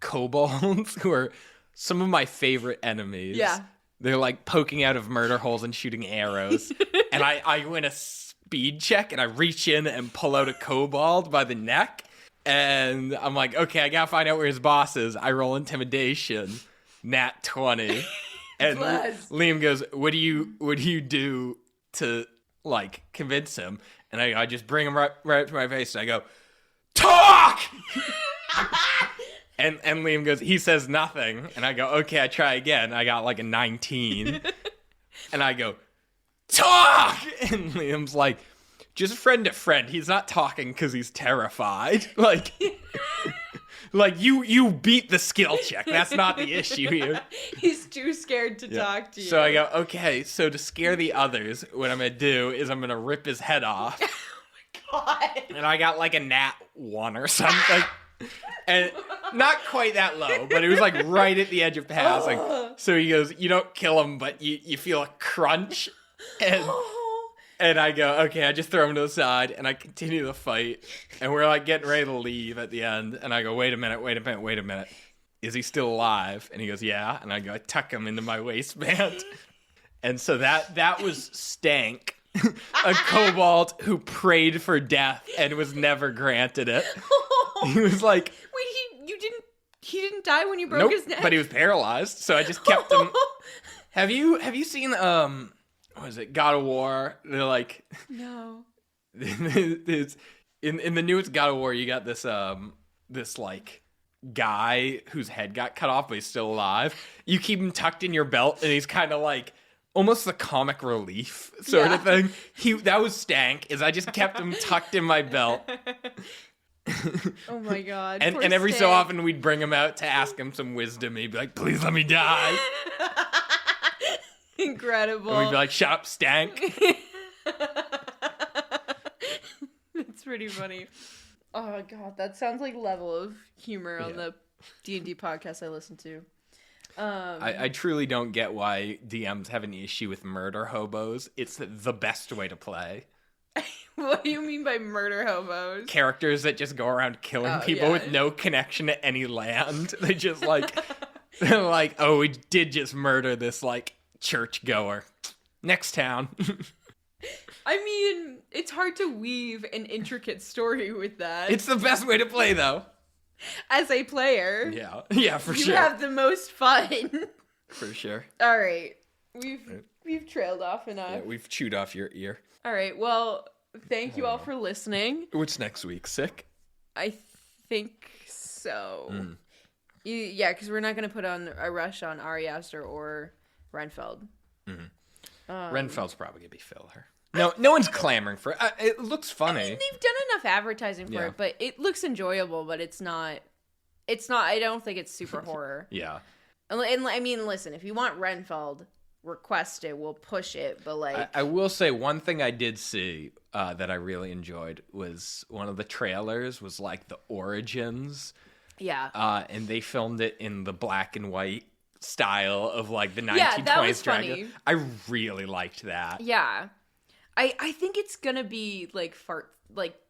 [SPEAKER 2] kobolds who are some of my favorite enemies.
[SPEAKER 1] Yeah.
[SPEAKER 2] They're like poking out of murder holes and shooting arrows. And I win a speed check and I reach in and pull out a kobold by the neck. And I'm like, okay, I gotta find out where his boss is. I roll intimidation, nat 20. And
[SPEAKER 1] Bless.
[SPEAKER 2] Liam goes, what do you do to like convince him? And I just bring him right up to my face and I go, talk! And Liam goes, he says nothing. And I go, okay, I try again. I got like a 19. And I go, talk! And Liam's like, just friend to friend. He's not talking because he's terrified. Like, like you beat the skill check. That's not the issue here.
[SPEAKER 1] He's too scared to talk to you.
[SPEAKER 2] So I go, okay, so to scare the others, what I'm going to do is I'm going to rip his head off.
[SPEAKER 1] God.
[SPEAKER 2] And I got like a nat 1 or something. And not quite that low, but it was like right at the edge of passing. So he goes, you don't kill him, but you feel a crunch. And I go, okay, I just throw him to the side, and I continue the fight. And we're like getting ready to leave at the end. And I go, wait a minute. Is he still alive? And he goes, yeah. And I go, I tuck him into my waistband. And so that was Stank, a kobold who prayed for death and was never granted it. He was like,
[SPEAKER 1] wait, he didn't die when you broke
[SPEAKER 2] nope,
[SPEAKER 1] his neck?
[SPEAKER 2] but he was paralyzed, so I just kept him. Have you seen what is it, God of War? They're like,
[SPEAKER 1] no.
[SPEAKER 2] in the newest God of War, you got this like guy whose head got cut off but he's still alive. You keep him tucked in your belt, and he's kind of like almost the comic relief sort of thing. That was Stank. Is I just kept him tucked in my belt.
[SPEAKER 1] Oh my God.
[SPEAKER 2] And every so often we'd bring him out to ask him some wisdom. He'd be like, please let me die.
[SPEAKER 1] Incredible.
[SPEAKER 2] And we'd be like, shut up, Stank.
[SPEAKER 1] That's pretty funny. Oh God, that sounds like level of humor on the D&D podcast I listen to.
[SPEAKER 2] I truly don't get why DMs have an issue with murder hobos. It's the best way to play.
[SPEAKER 1] What do you mean by murder hobos?
[SPEAKER 2] Characters that just go around killing people with no connection to any land. They just like, they're like, oh, we did just murder this like churchgoer. Next town.
[SPEAKER 1] I mean, it's hard to weave an intricate story with that.
[SPEAKER 2] It's the best way to play, though.
[SPEAKER 1] As a player.
[SPEAKER 2] Yeah, for sure.
[SPEAKER 1] You have the most fun.
[SPEAKER 2] For sure.
[SPEAKER 1] All right. We've trailed off enough.
[SPEAKER 2] Yeah, we've chewed off your ear.
[SPEAKER 1] All right. Well, thank you all for listening.
[SPEAKER 2] What's next week? Sick?
[SPEAKER 1] I think so. Yeah, because we're not going to put on a rush on Ari Aster or Renfeld.
[SPEAKER 2] Renfeld's probably going to be filler. No one's clamoring for it. It looks funny.
[SPEAKER 1] I mean, they've done enough advertising for it, but it looks enjoyable, but it's not, I don't think it's super horror.
[SPEAKER 2] Yeah.
[SPEAKER 1] And I mean, listen, if you want Renfeld, request it, we'll push it, but like...
[SPEAKER 2] I will say one thing I did see that I really enjoyed was one of the trailers was like the origins.
[SPEAKER 1] Yeah.
[SPEAKER 2] And they filmed it in the black and white style of like the 1920s
[SPEAKER 1] that was
[SPEAKER 2] Dragon.
[SPEAKER 1] funny.
[SPEAKER 2] I really liked that.
[SPEAKER 1] Yeah. I think it's gonna be like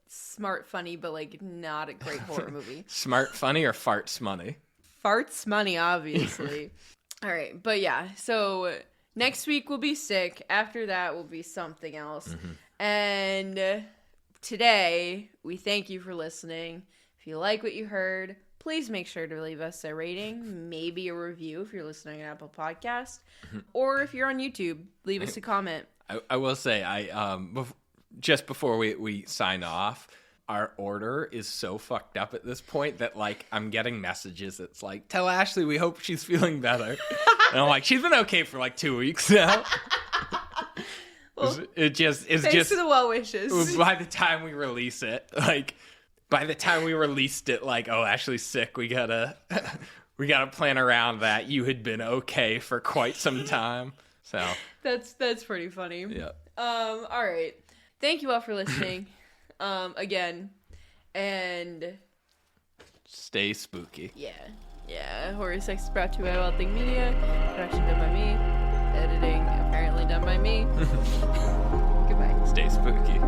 [SPEAKER 1] smart funny, but like not a great horror movie.
[SPEAKER 2] Smart funny or farts money?
[SPEAKER 1] Farts money, obviously. All right, but yeah, so next week will be Sick. After that will be something else. And today, we thank you for listening. If you like what you heard, please make sure to leave us a rating, maybe a review if you're listening on Apple Podcast, or if you're on YouTube, leave us a comment.
[SPEAKER 2] I will say, just before we sign off, our order is so fucked up at this point that like I'm getting messages that's like, tell Ashley we hope she's feeling better. And I'm like, she's been okay for like 2 weeks now.
[SPEAKER 1] Well,
[SPEAKER 2] it's just
[SPEAKER 1] thanks for the well wishes.
[SPEAKER 2] By the time we release it, like by the time we released it, like, oh, Ashley's sick, we gotta plan around that. You had been okay for quite some time. So
[SPEAKER 1] that's pretty funny.
[SPEAKER 2] Yeah.
[SPEAKER 1] All right. Thank you all for listening. Again, and
[SPEAKER 2] stay spooky.
[SPEAKER 1] Yeah. Horror Sex is brought to you by Wild Thing Media. Production done by me. Editing apparently done by me. Goodbye.
[SPEAKER 2] Stay spooky.